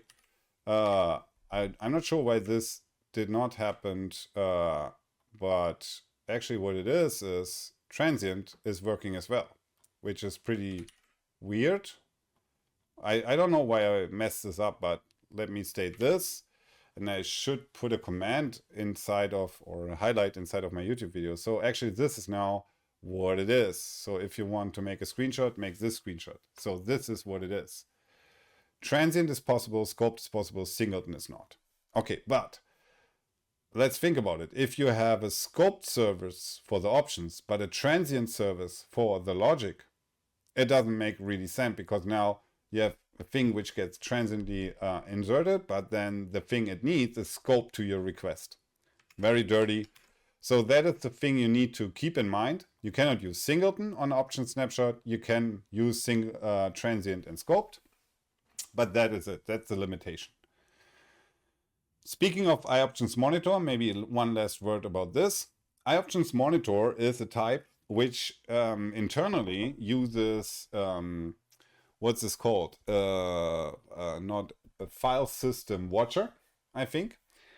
I'm not sure why this did not happen, but actually what it is transient is working as well, which is pretty weird. I don't know why I messed this up, but let me state this. And I should put a command inside of, or a highlight inside of my YouTube video. So actually this is now what it is. So if you want to make a screenshot, make this screenshot. So this is what it is. Transient is possible, scoped is possible, singleton is not. Okay, but let's think about it. If you have a scoped service for the options, but a transient service for the logic, it doesn't make really sense because now you have a thing which gets transiently inserted, but then the thing it needs is scoped to your request. Very dirty. So that is the thing you need to keep in mind. You cannot use singleton on option snapshot. You can use transient and scoped, but that is it. That's the limitation. Speaking of IOptions monitor, maybe one last word about this. IOptions monitor is a type which internally uses what's this called? Not a file system watcher, I think,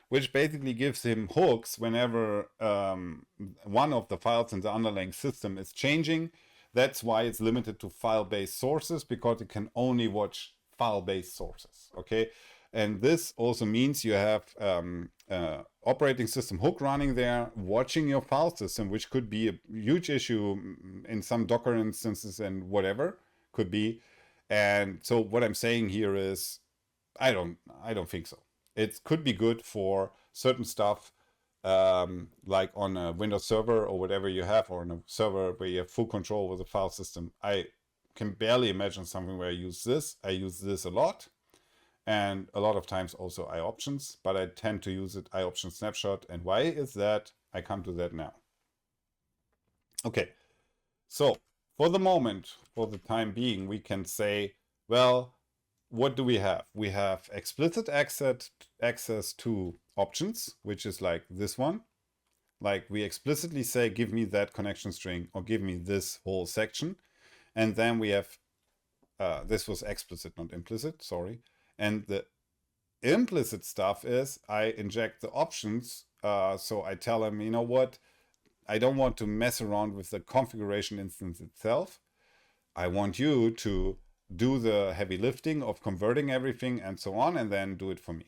which basically gives him hooks whenever one of the files in the underlying system is changing. That's why it's limited to file-based sources, because it can only watch file-based sources, okay? And this also means you have operating system hook running there, watching your file system, which could be a huge issue in some Docker instances and whatever could be. And so what I'm saying here is, I don't think so. It could be good for certain stuff, like on a Windows server or whatever you have, or on a server where you have full control over the file system. I can barely imagine something where I use this. I use this a lot. And a lot of times also IOptions, but I tend to use it IOption snapshot. And why is that? I come to that now. Okay, so for the moment, for the time being, we can say, well, what do we have? We have explicit access to options, which is like this one. Like we explicitly say, give me that connection string or give me this whole section. And then we have, this was explicit, not implicit, sorry. And the implicit stuff is I inject the options. So I tell them, you know what? I don't want to mess around with the configuration instance itself. I want you to do the heavy lifting of converting everything and so on, and then do it for me,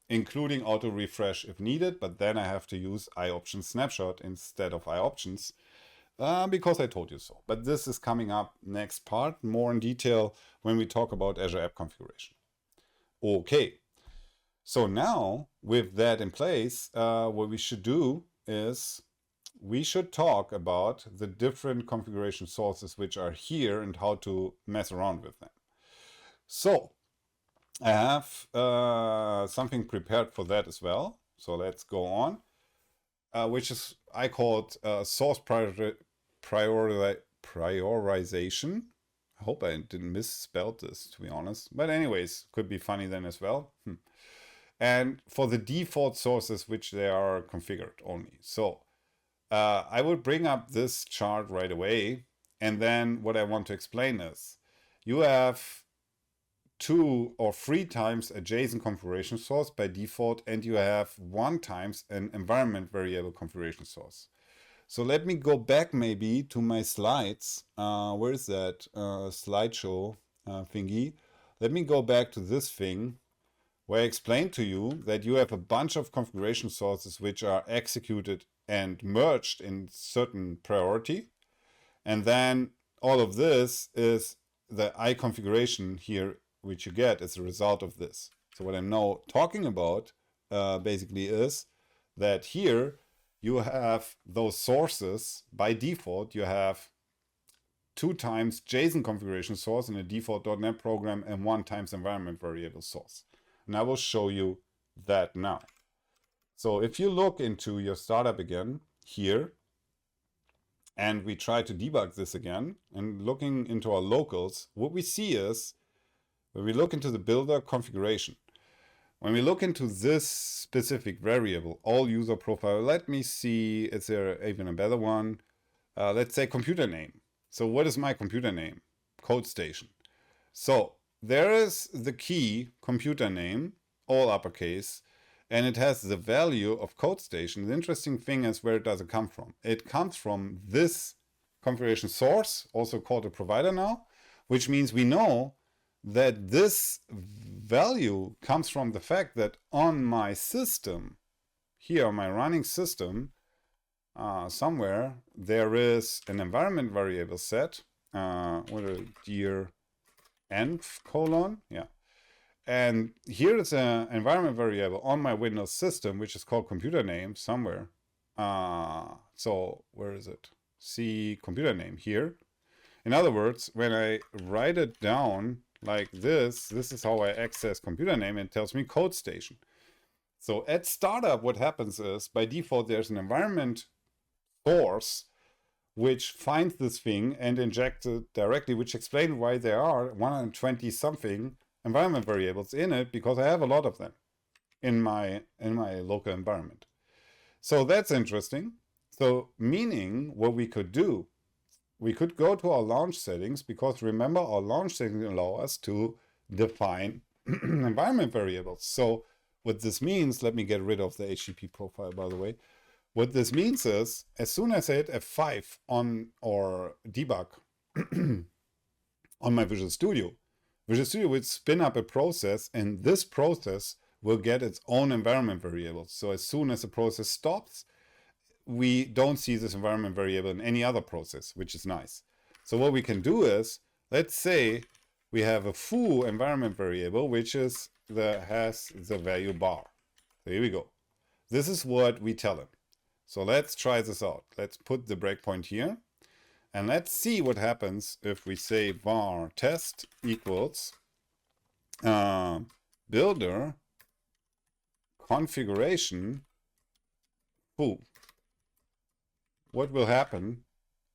including auto refresh if needed. But then I have to use IOption snapshot instead of IOptions because I told you so. But this is coming up next part, more in detail when we talk about Azure App Configuration. Okay, so now with that in place, what we should do is we should talk about the different configuration sources which are here and how to mess around with them. So I have something prepared for that as well. So let's go on, which is I called source prioritization. I hope I didn't misspell this, to be honest. But anyways, could be funny then as well. And for the default sources which they are configured only. So I would bring up this chart right away. And then what I want to explain is you have 2 or 3 times a JSON configuration source by default, and you have 1 times an environment variable configuration source. So let me go back maybe to my slides. Where is that slideshow thingy? Let me go back to this thing where I explained to you that you have a bunch of configuration sources which are executed and merged in certain priority. And then all of this is the IConfiguration here, which you get as a result of this. So what I'm now talking about basically is that here you have those sources. By default, you have 2 times JSON configuration source in a default .NET program and 1 times environment variable source. And I will show you that now. So if you look into your startup again here, and we try to debug this again, and looking into our locals, what we see is, when we look into the builder configuration, when we look into this specific variable, all user profile, let me see, is there even a better one? Let's say computer name. So what is my computer name? CodeStation. So there is the key computer name, all uppercase, and it has the value of CodeStation. The interesting thing is, where does it come from? It comes from this configuration source, also called a provider now, which means we know that this value comes from the fact that on my system, here on my running system, somewhere there is an environment variable set, what a dear env colon, yeah. And here is an environment variable on my Windows system, which is called computer name somewhere. So where is it? See computer name here. In other words, when I write it down like this is how I access computer name, and it tells me CodeStation. So at startup, what happens is, by default, there's an environment source which finds this thing and injects it directly, which explains why there are 120 something environment variables in it, because I have a lot of them in my local environment. So that's interesting. So meaning what we could do, we could go to our launch settings, because remember, our launch settings allow us to define environment variables. So what this means, let me get rid of the HTTP profile, by the way. What this means is, as soon as I hit F5 on or debug on my Visual Studio will spin up a process, and this process will get its own environment variables. So as soon as the process stops, we don't see this environment variable in any other process, which is nice. So what we can do is, let's say we have a foo environment variable, which is has the value bar. So here we go. This is what we tell them. So let's try this out. Let's put the breakpoint here. And let's see what happens if we say var test equals builder configuration foo. What will happen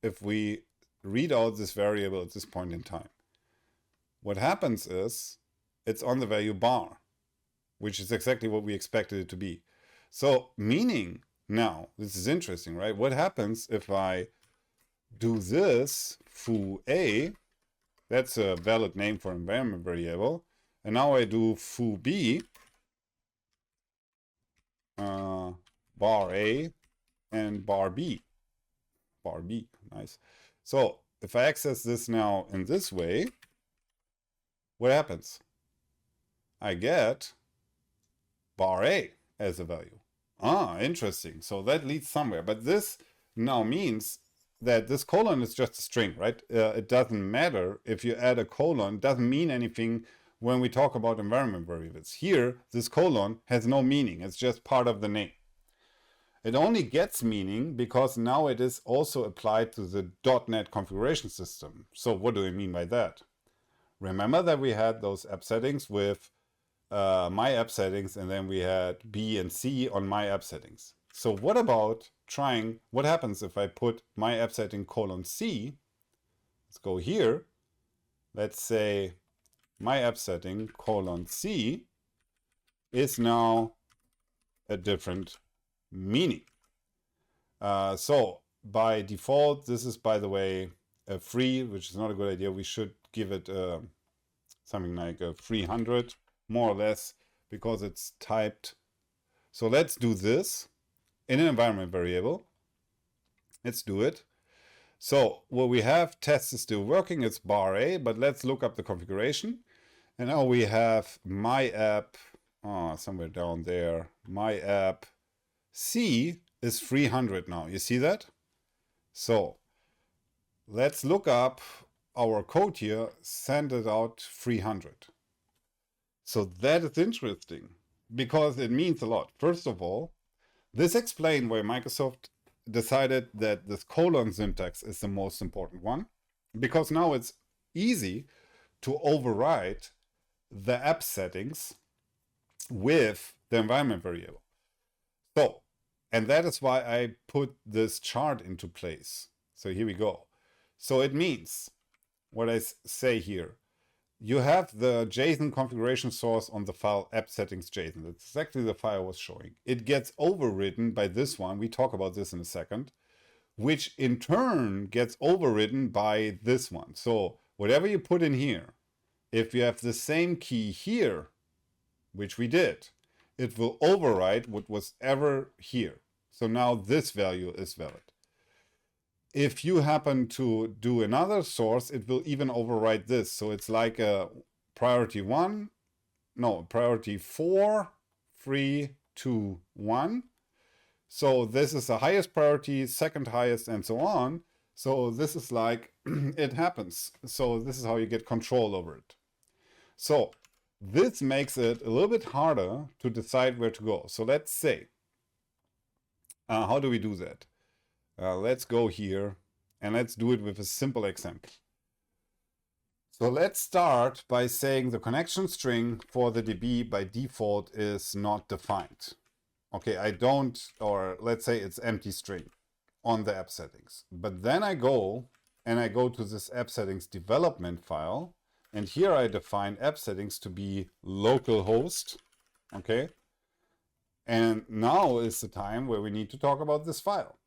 if we read out this variable at this point in time? What happens is, it's on the value bar, which is exactly what we expected it to be. So meaning, now, this is interesting, right? What happens if I do this foo a, that's a valid name for environment variable, and now I do foo b, bar a and bar b. Bar b, nice. So if I access this now in this way, what happens? I get bar A as a value. Ah, interesting. So that leads somewhere. But this now means that this colon is just a string, right? It doesn't matter if you add a colon. It doesn't mean anything when we talk about environment variables. Here, this colon has no meaning. It's just part of the name. It only gets meaning because now it is also applied to the .NET configuration system. So what do I mean by that? Remember that we had those app settings with my app settings, and then we had B and C on my app settings. So what about trying, what happens if I put my app setting colon C? Let's go here. Let's say my app setting colon C is now a different meaning. So by default, this is, by the way, a free, which is not a good idea. We should give it something like a 300, more or less, because it's typed. So let's do this in an environment variable. Let's do it. So what we have, test is still working, it's bar A, but let's look up the configuration. And now we have my app, somewhere down there, my app C is 300 now. You see that? So let's look up our code here, send it out 300. So that is interesting because it means a lot. First of all, this explains why Microsoft decided that this colon syntax is the most important one, because now it's easy to override the app settings with the environment variable. So, and that is why I put this chart into place. So here we go. So it means, what I say here, you have the JSON configuration source on the file app settings JSON. That's exactly the file I was showing. It gets overridden by this one. We talk about this in a second, which in turn gets overridden by this one. So whatever you put in here, if you have the same key here, which we did, it will override what was ever here. So now this value is valid. If you happen to do another source, it will even override this. So it's like a priority 4, 3, 2, 1. So this is the highest priority, second highest, and so on. So this is like, it happens. So this is how you get control over it. So this makes it a little bit harder to decide where to go. So let's say, how do we do that? Let's go here and let's do it with a simple example. So let's start by saying the connection string for the DB by default is not defined. Okay, I don't, or let's say it's empty string on the app settings. But then I go to this app settings development file, and here I define app settings to be localhost. Okay, and now is the time where we need to talk about this file.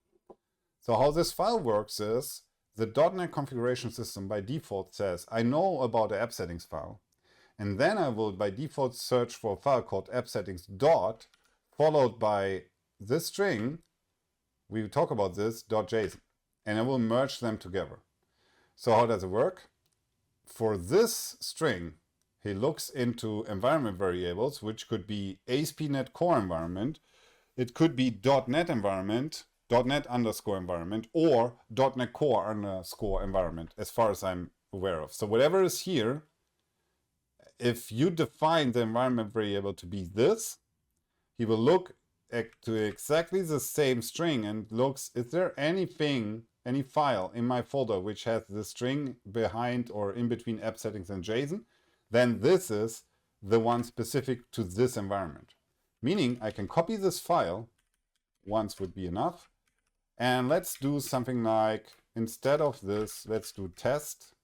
So how this file works is the .NET configuration system by default says, I know about the app settings file, and then I will by default search for a file called app settings dot, followed by this string, we talk about this, .json, and I will merge them together. So how does it work? For this string, he looks into environment variables, which could be ASP.NET Core environment, it could be .NET environment, .NET underscore environment, or .NET Core underscore environment, as far as I'm aware of. So whatever is here, if you define the environment variable to be this, he will look to exactly the same string and looks, is there anything, any file in my folder which has the string behind or in between app settings and JSON? Then this is the one specific to this environment. Meaning I can copy this file, once would be enough, and let's do something like, instead of this, let's do test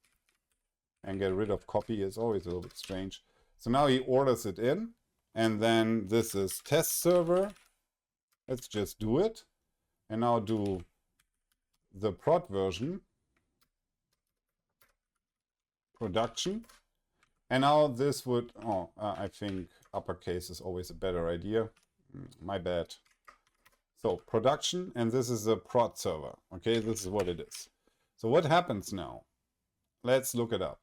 and get rid of copy. It's always a little bit strange. So now he orders it in, and then this is test server. Let's just do it. And now do the prod version, production. And now this would, I think uppercase is always a better idea. My bad. So production, and this is a prod server. Okay, this is what it is. So what happens now? Let's look it up.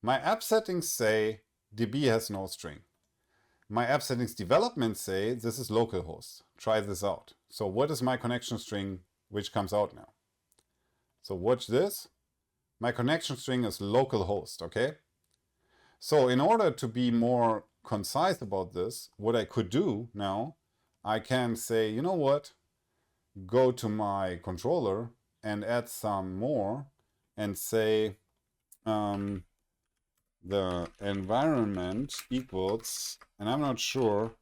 My app settings say DB has no string. My app settings development say this is localhost. Try this out. So what is my connection string which comes out now? So watch this. My connection string is localhost, okay? So in order to be more concise about this, what I could do now, I can say, you know what? Go to my controller and add some more and say the environment equals, and I'm not sure,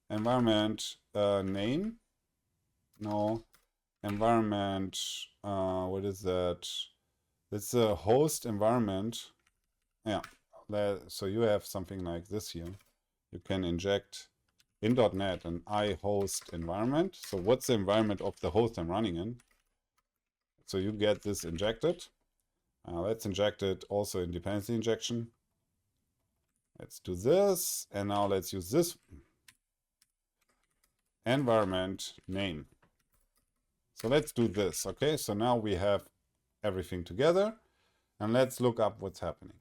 environment name? No, environment, what is that? It's a host environment. Yeah, so you have something like this here. You can inject in .NET an iHost environment. So what's the environment of the host I'm running in? So you get this injected. Let's inject it also in dependency injection. Let's do this. And now let's use this environment name. So let's do this. Okay, so now we have everything together. And let's look up what's happening.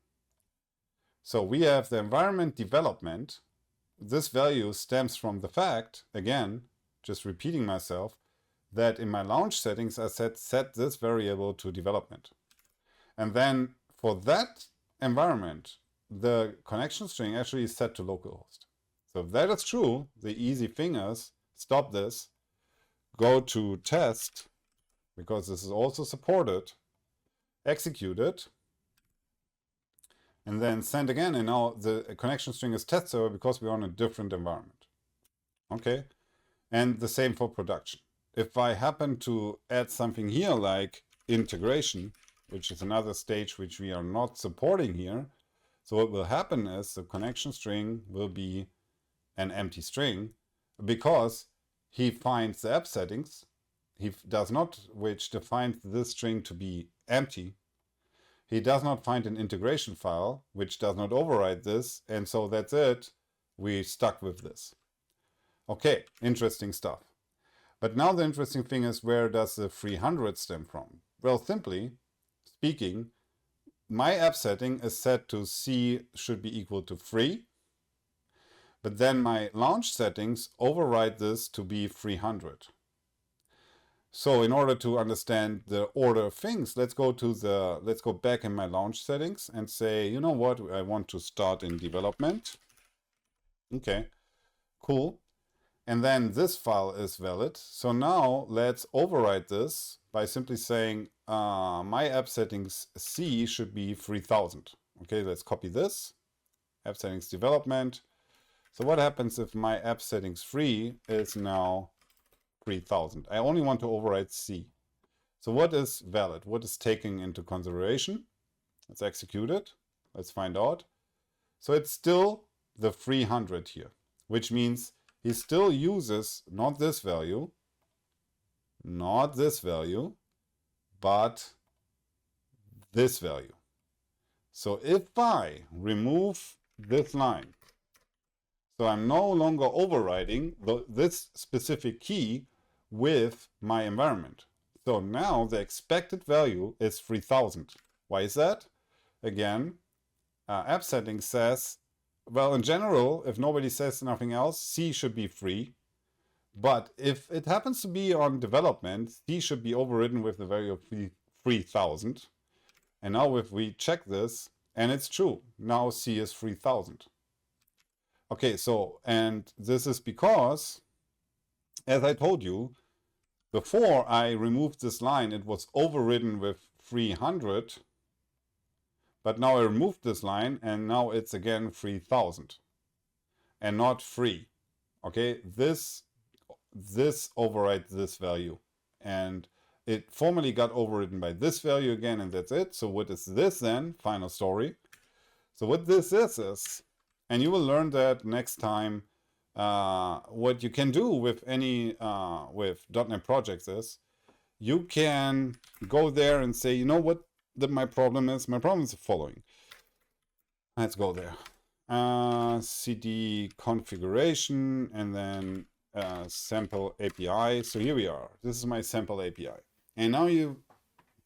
So we have the environment development. This value stems from the fact, again, just repeating myself, that in my launch settings I said set this variable to development. And then for that environment, the connection string actually is set to localhost. So if that is true, the easy thing is stop this, go to test, because this is also supported, execute it, and then send again, and now the connection string is test server because we're on a different environment. Okay, and the same for production. If I happen to add something here like integration, which is another stage which we are not supporting here, so what will happen is the connection string will be an empty string because he finds the app settings, he does not, which defines this string to be empty. He does not find an integration file, which does not override this, and so that's it. We stuck with this. Okay, interesting stuff. But now the interesting thing is, where does the 300 stem from? Well, simply speaking, my app setting is set to C should be equal to 3, but then my launch settings override this to be 300. So in order to understand the order of things, let's go back in my launch settings and say, you know what, I want to start in development. Okay, cool. And then this file is valid. So now let's override this by simply saying my app settings C should be 3000. Okay, let's copy this. App settings development. So what happens if my app settings 3 is now 3000? I only want to override C. So what is valid? What is taken into consideration? Let's execute it. Let's find out. So it's still the 300 here, which means he still uses not this value, but this value. So if I remove this line, so I'm no longer overriding this specific key with my environment. So now the expected value is 3000. Why is that? Again, app settings says, well, in general, if nobody says nothing else, C should be 3. But if it happens to be on development, C should be overridden with the value of 3000. And now if we check this, and it's true, now C is 3000. Okay, so, and this is because, as I told you, before I removed this line, it was overridden with 300. But now I removed this line, and now it's again 3000. And not 3. Okay, this overrides this value. And it formally got overridden by this value again, and that's it. So what is this then? Final story. So what this is, and you will learn that next time, what you can do with any with .NET projects is, you can go there and say, you know what my problem is? My problem is the following. Let's go there. CD configuration and then sample API. So here we are. This is my sample API. And now you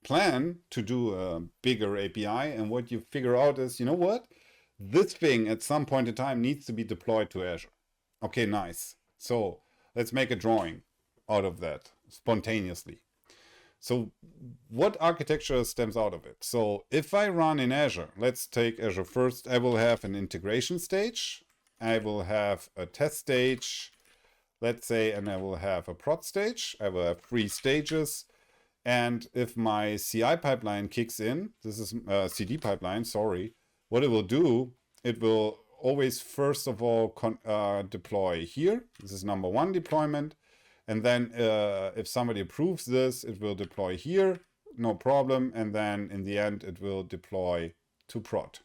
plan to do a bigger API, and what you figure out is, you know what? this thing at some point in time needs to be deployed to Azure. Okay, nice. So let's make a drawing out of that spontaneously. So what architecture stems out of it? So if I run in Azure, let's take Azure first, I will have an integration stage. I will have a test stage, let's say, and I will have a prod stage. I will have 3 stages. And if my CI pipeline kicks in, this is CD pipeline, sorry, what it will do, it will always first of all deploy here. This is number 1 deployment. And then if somebody approves this, it will deploy here, no problem. And then in the end, it will deploy to prod,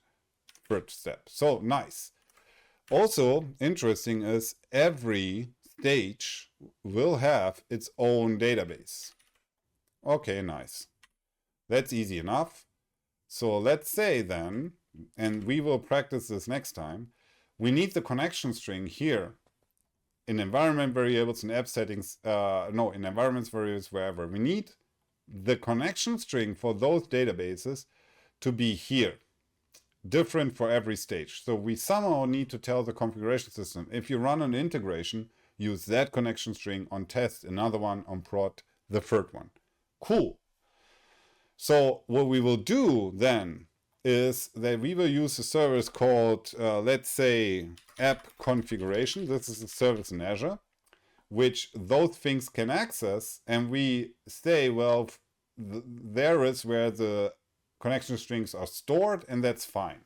third step. So nice. Also interesting is every stage will have its own database. Okay, nice. That's easy enough. So let's say then, and we will practice this next time, we need the connection string here in environment variables and app settings, in environments variables, wherever. We need the connection string for those databases to be here, different for every stage. So we somehow need to tell the configuration system, if you run an integration, use that connection string on test, another one on prod, the third one. Cool. So what we will do then is that we will use a service called, let's say, app configuration. This is a service in Azure, which those things can access. And we say, well, there is where the connection strings are stored, and that's fine.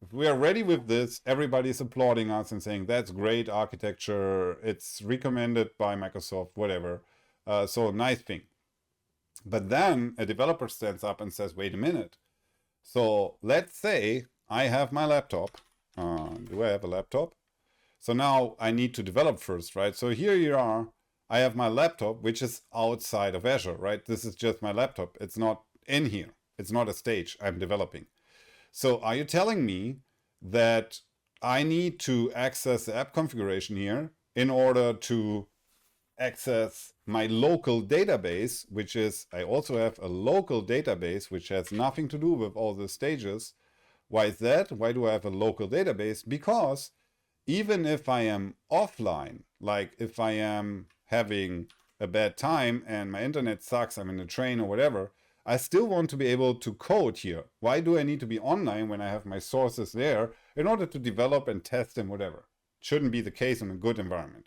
If we are ready with this, everybody is applauding us and saying, that's great architecture. It's recommended by Microsoft, whatever. So nice thing. But then a developer stands up and says, wait a minute. So let's say I have my laptop. Do I have a laptop? So now I need to develop first, right? So here you are. I have my laptop, which is outside of Azure, right? This is just my laptop. It's not in here. It's not a stage I'm developing. So are you telling me that I need to access the app configuration here in order to access my local database, which is, I also have a local database, which has nothing to do with all the stages. Why is that? Why do I have a local database? Because even if I am offline, like if I am having a bad time and my internet sucks, I'm in a train or whatever, I still want to be able to code here. Why do I need to be online when I have my sources there in order to develop and test and whatever? Shouldn't be the case in a good environment.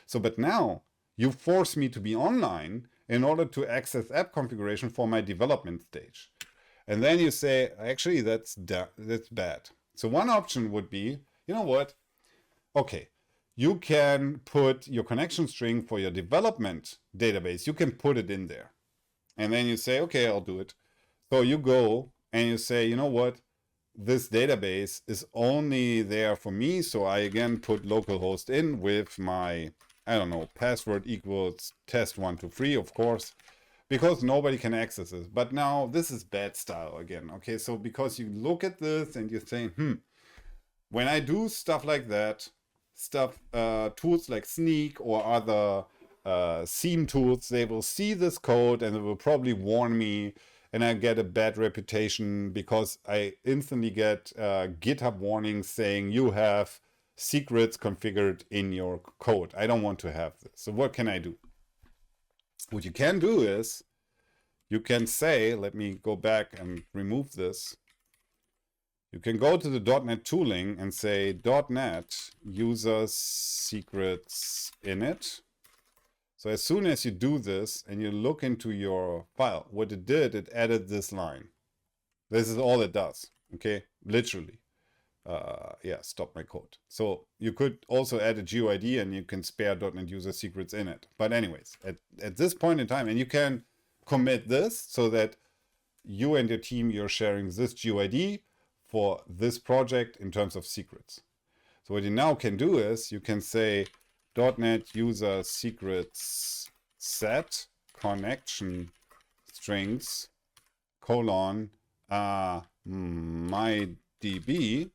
So, but now you force me to be online in order to access app configuration for my development stage. And then you say, actually, that's bad. So one option would be, you know what? Okay, you can put your connection string for your development database. You can put it in there. And then you say, okay, I'll do it. So you go and you say, you know what? This database is only there for me. So I again put localhost in with my, I don't know, password equals test123, of course, because nobody can access it. But now this is bad style again. Okay, so because you look at this and you say, when I do stuff like that, tools like Sneak or other SIEM tools, they will see this code and they will probably warn me, and I get a bad reputation because I instantly get GitHub warnings saying you have secrets configured in your code. I don't want to have this. So what can I do? What you can do is you can say, let me go back and remove this. You can go to the .NET tooling and say .NET user secrets init. So as soon as you do this and you look into your file, what it did, it added this line. This is all it does, okay? Literally. Stop my code. So you could also add a GUID and you can spare .NET user secrets in it. But anyways, at this point in time, and you can commit this so that you and your team, you're sharing this GUID for this project in terms of secrets. So what you now can do is you can say .NET user secrets set connection strings : my DB.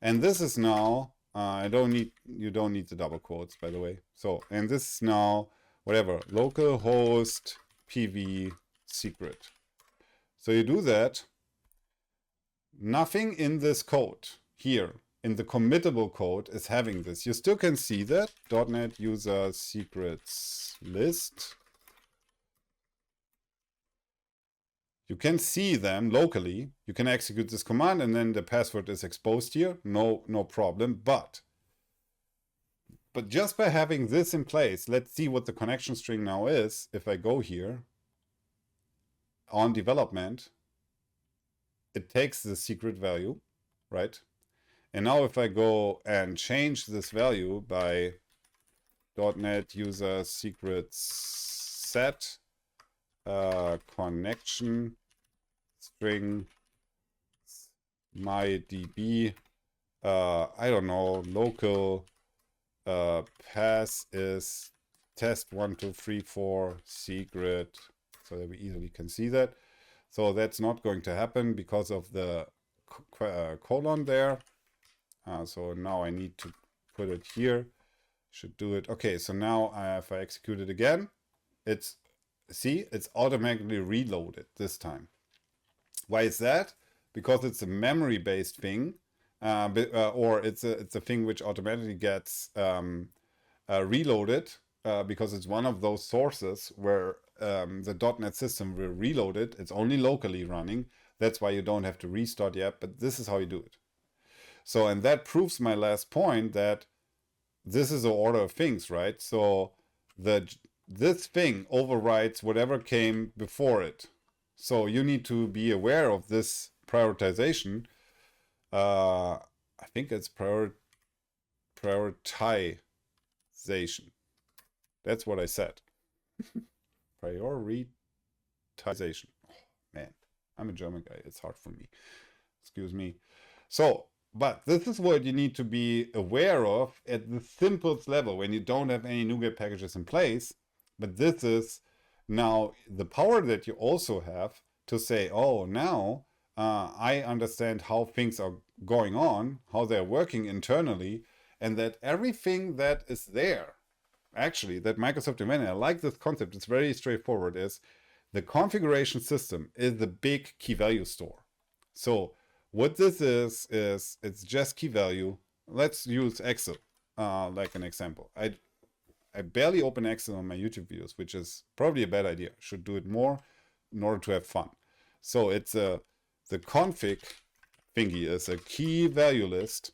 And this is now, you don't need the double quotes, by the way. So, and this is now, whatever, localhost PV secret. So you do that. Nothing in this code here in the committable code is having this. You still can see that .NET user secrets list. You can see them locally. You can execute this command and then the password is exposed here. No problem. But just by having this in place, let's see what the connection string now is. If I go here on development, it takes the secret value, right? And now if I go and change this value by .NET user secrets set connection string my DB, I don't know, local pass is test1234 secret, so that we easily can see that. So that's not going to happen because of the colon there. So now I need to put it here. Should do it. Okay, so now if I execute it again, it's automatically reloaded this time. Why is that? Because it's a memory-based thing, or it's a thing which automatically gets reloaded because it's one of those sources where the .NET system will reload it. It's only locally running. That's why you don't have to restart yet, but this is how you do it. So, and that proves my last point that this is the order of things, right? So this thing overrides whatever came before it. So you need to be aware of this prioritization. I think it's prioritization. That's what I said. Prioritization. Oh, man, I'm a German guy. It's hard for me. Excuse me. So, but this is what you need to be aware of at the simplest level when you don't have any NuGet packages in place. But this is now the power that you also have to say, oh, now I understand how things are going on, how they're working internally, and that everything that is there, actually, that Microsoft invented, I like this concept, it's very straightforward, is the configuration system is the big key value store. So what this is it's just key value. Let's use Excel like an example. I barely open Excel on my YouTube videos, which is probably a bad idea. Should do it more in order to have fun. So it's the config thingy is a key value list.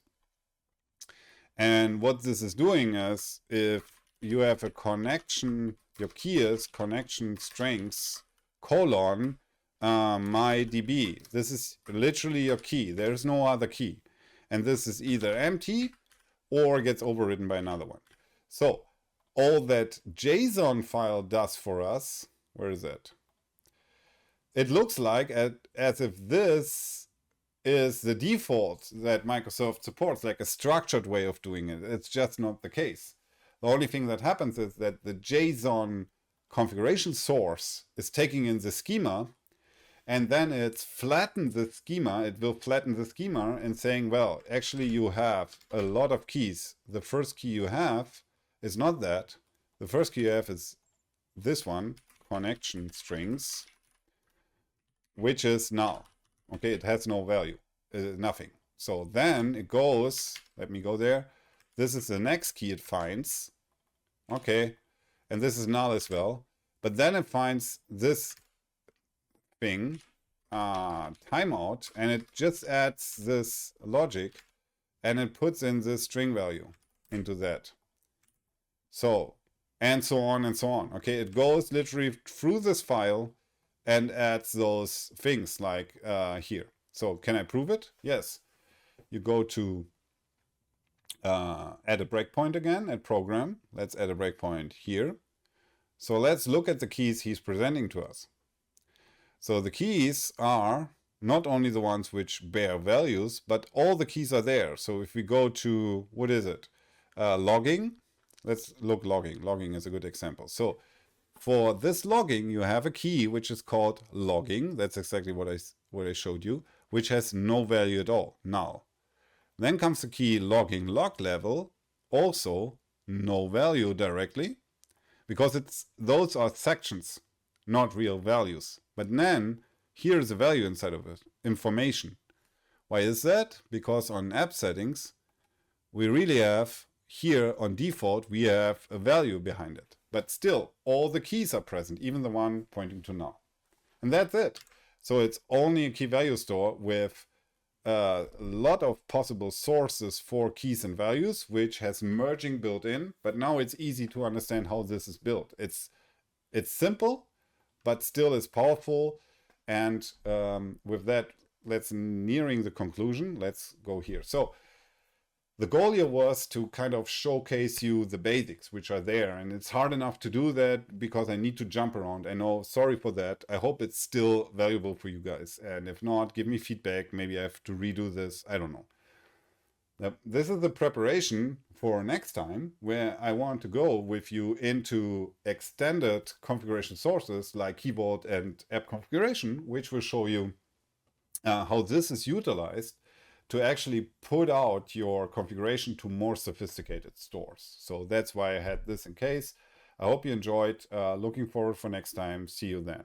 And what this is doing is if you have a connection, your key is connection strings colon my DB. This is literally your key. There's no other key. And this is either empty or gets overridden by another one. So all that JSON file does for us, where is it? It looks like as if this is the default that Microsoft supports, like a structured way of doing it. It's just not the case. The only thing that happens is that the JSON configuration source is taking in the schema, and then it's flattened the schema. It will flatten the schema and saying, well, actually you have a lot of keys. The first key you have is not that. The first key you have is this one, connection strings, which is null. Okay, it has no value, nothing. So then it goes, let me go there. This is the next key it finds. Okay, and this is null as well. But then it finds this thing, timeout, and it just adds this logic and it puts in this string value into that. So, and so on and so on. Okay, it goes literally through this file and adds those things like here. So can I prove it? Yes. You go to add a breakpoint again at program. Let's add a breakpoint here. So let's look at the keys he's presenting to us. So the keys are not only the ones which bear values, but all the keys are there. So if we go to, what is it? Logging. Let's look logging. Logging is a good example. So for this logging, you have a key which is called logging. That's exactly what I showed you, which has no value at all, null. Then comes the key logging log level, also no value directly, because those are sections, not real values. But then here's a value inside of it, information, Why is that? Because on app settings, we really have here on default, we have a value behind it. But still, all the keys are present, even the one pointing to now. And that's it. So it's only a key value store with a lot of possible sources for keys and values, which has merging built in. But now it's easy to understand how this is built. It's simple, but still is powerful. And with that, let's nearing the conclusion. Let's go here. So the goal here was to kind of showcase you the basics which are there, and it's hard enough to do that because I need to jump around. I know, sorry for that. I hope it's still valuable for you guys, and if not, give me feedback. Maybe I have to redo this. I don't know. Now, this is the preparation for next time, where I want to go with you into extended configuration sources like Key Vault and app configuration, which will show you how this is utilized to actually put out your configuration to more sophisticated stores. So that's why I had this in case. I hope you enjoyed. Looking forward for next time. See you then.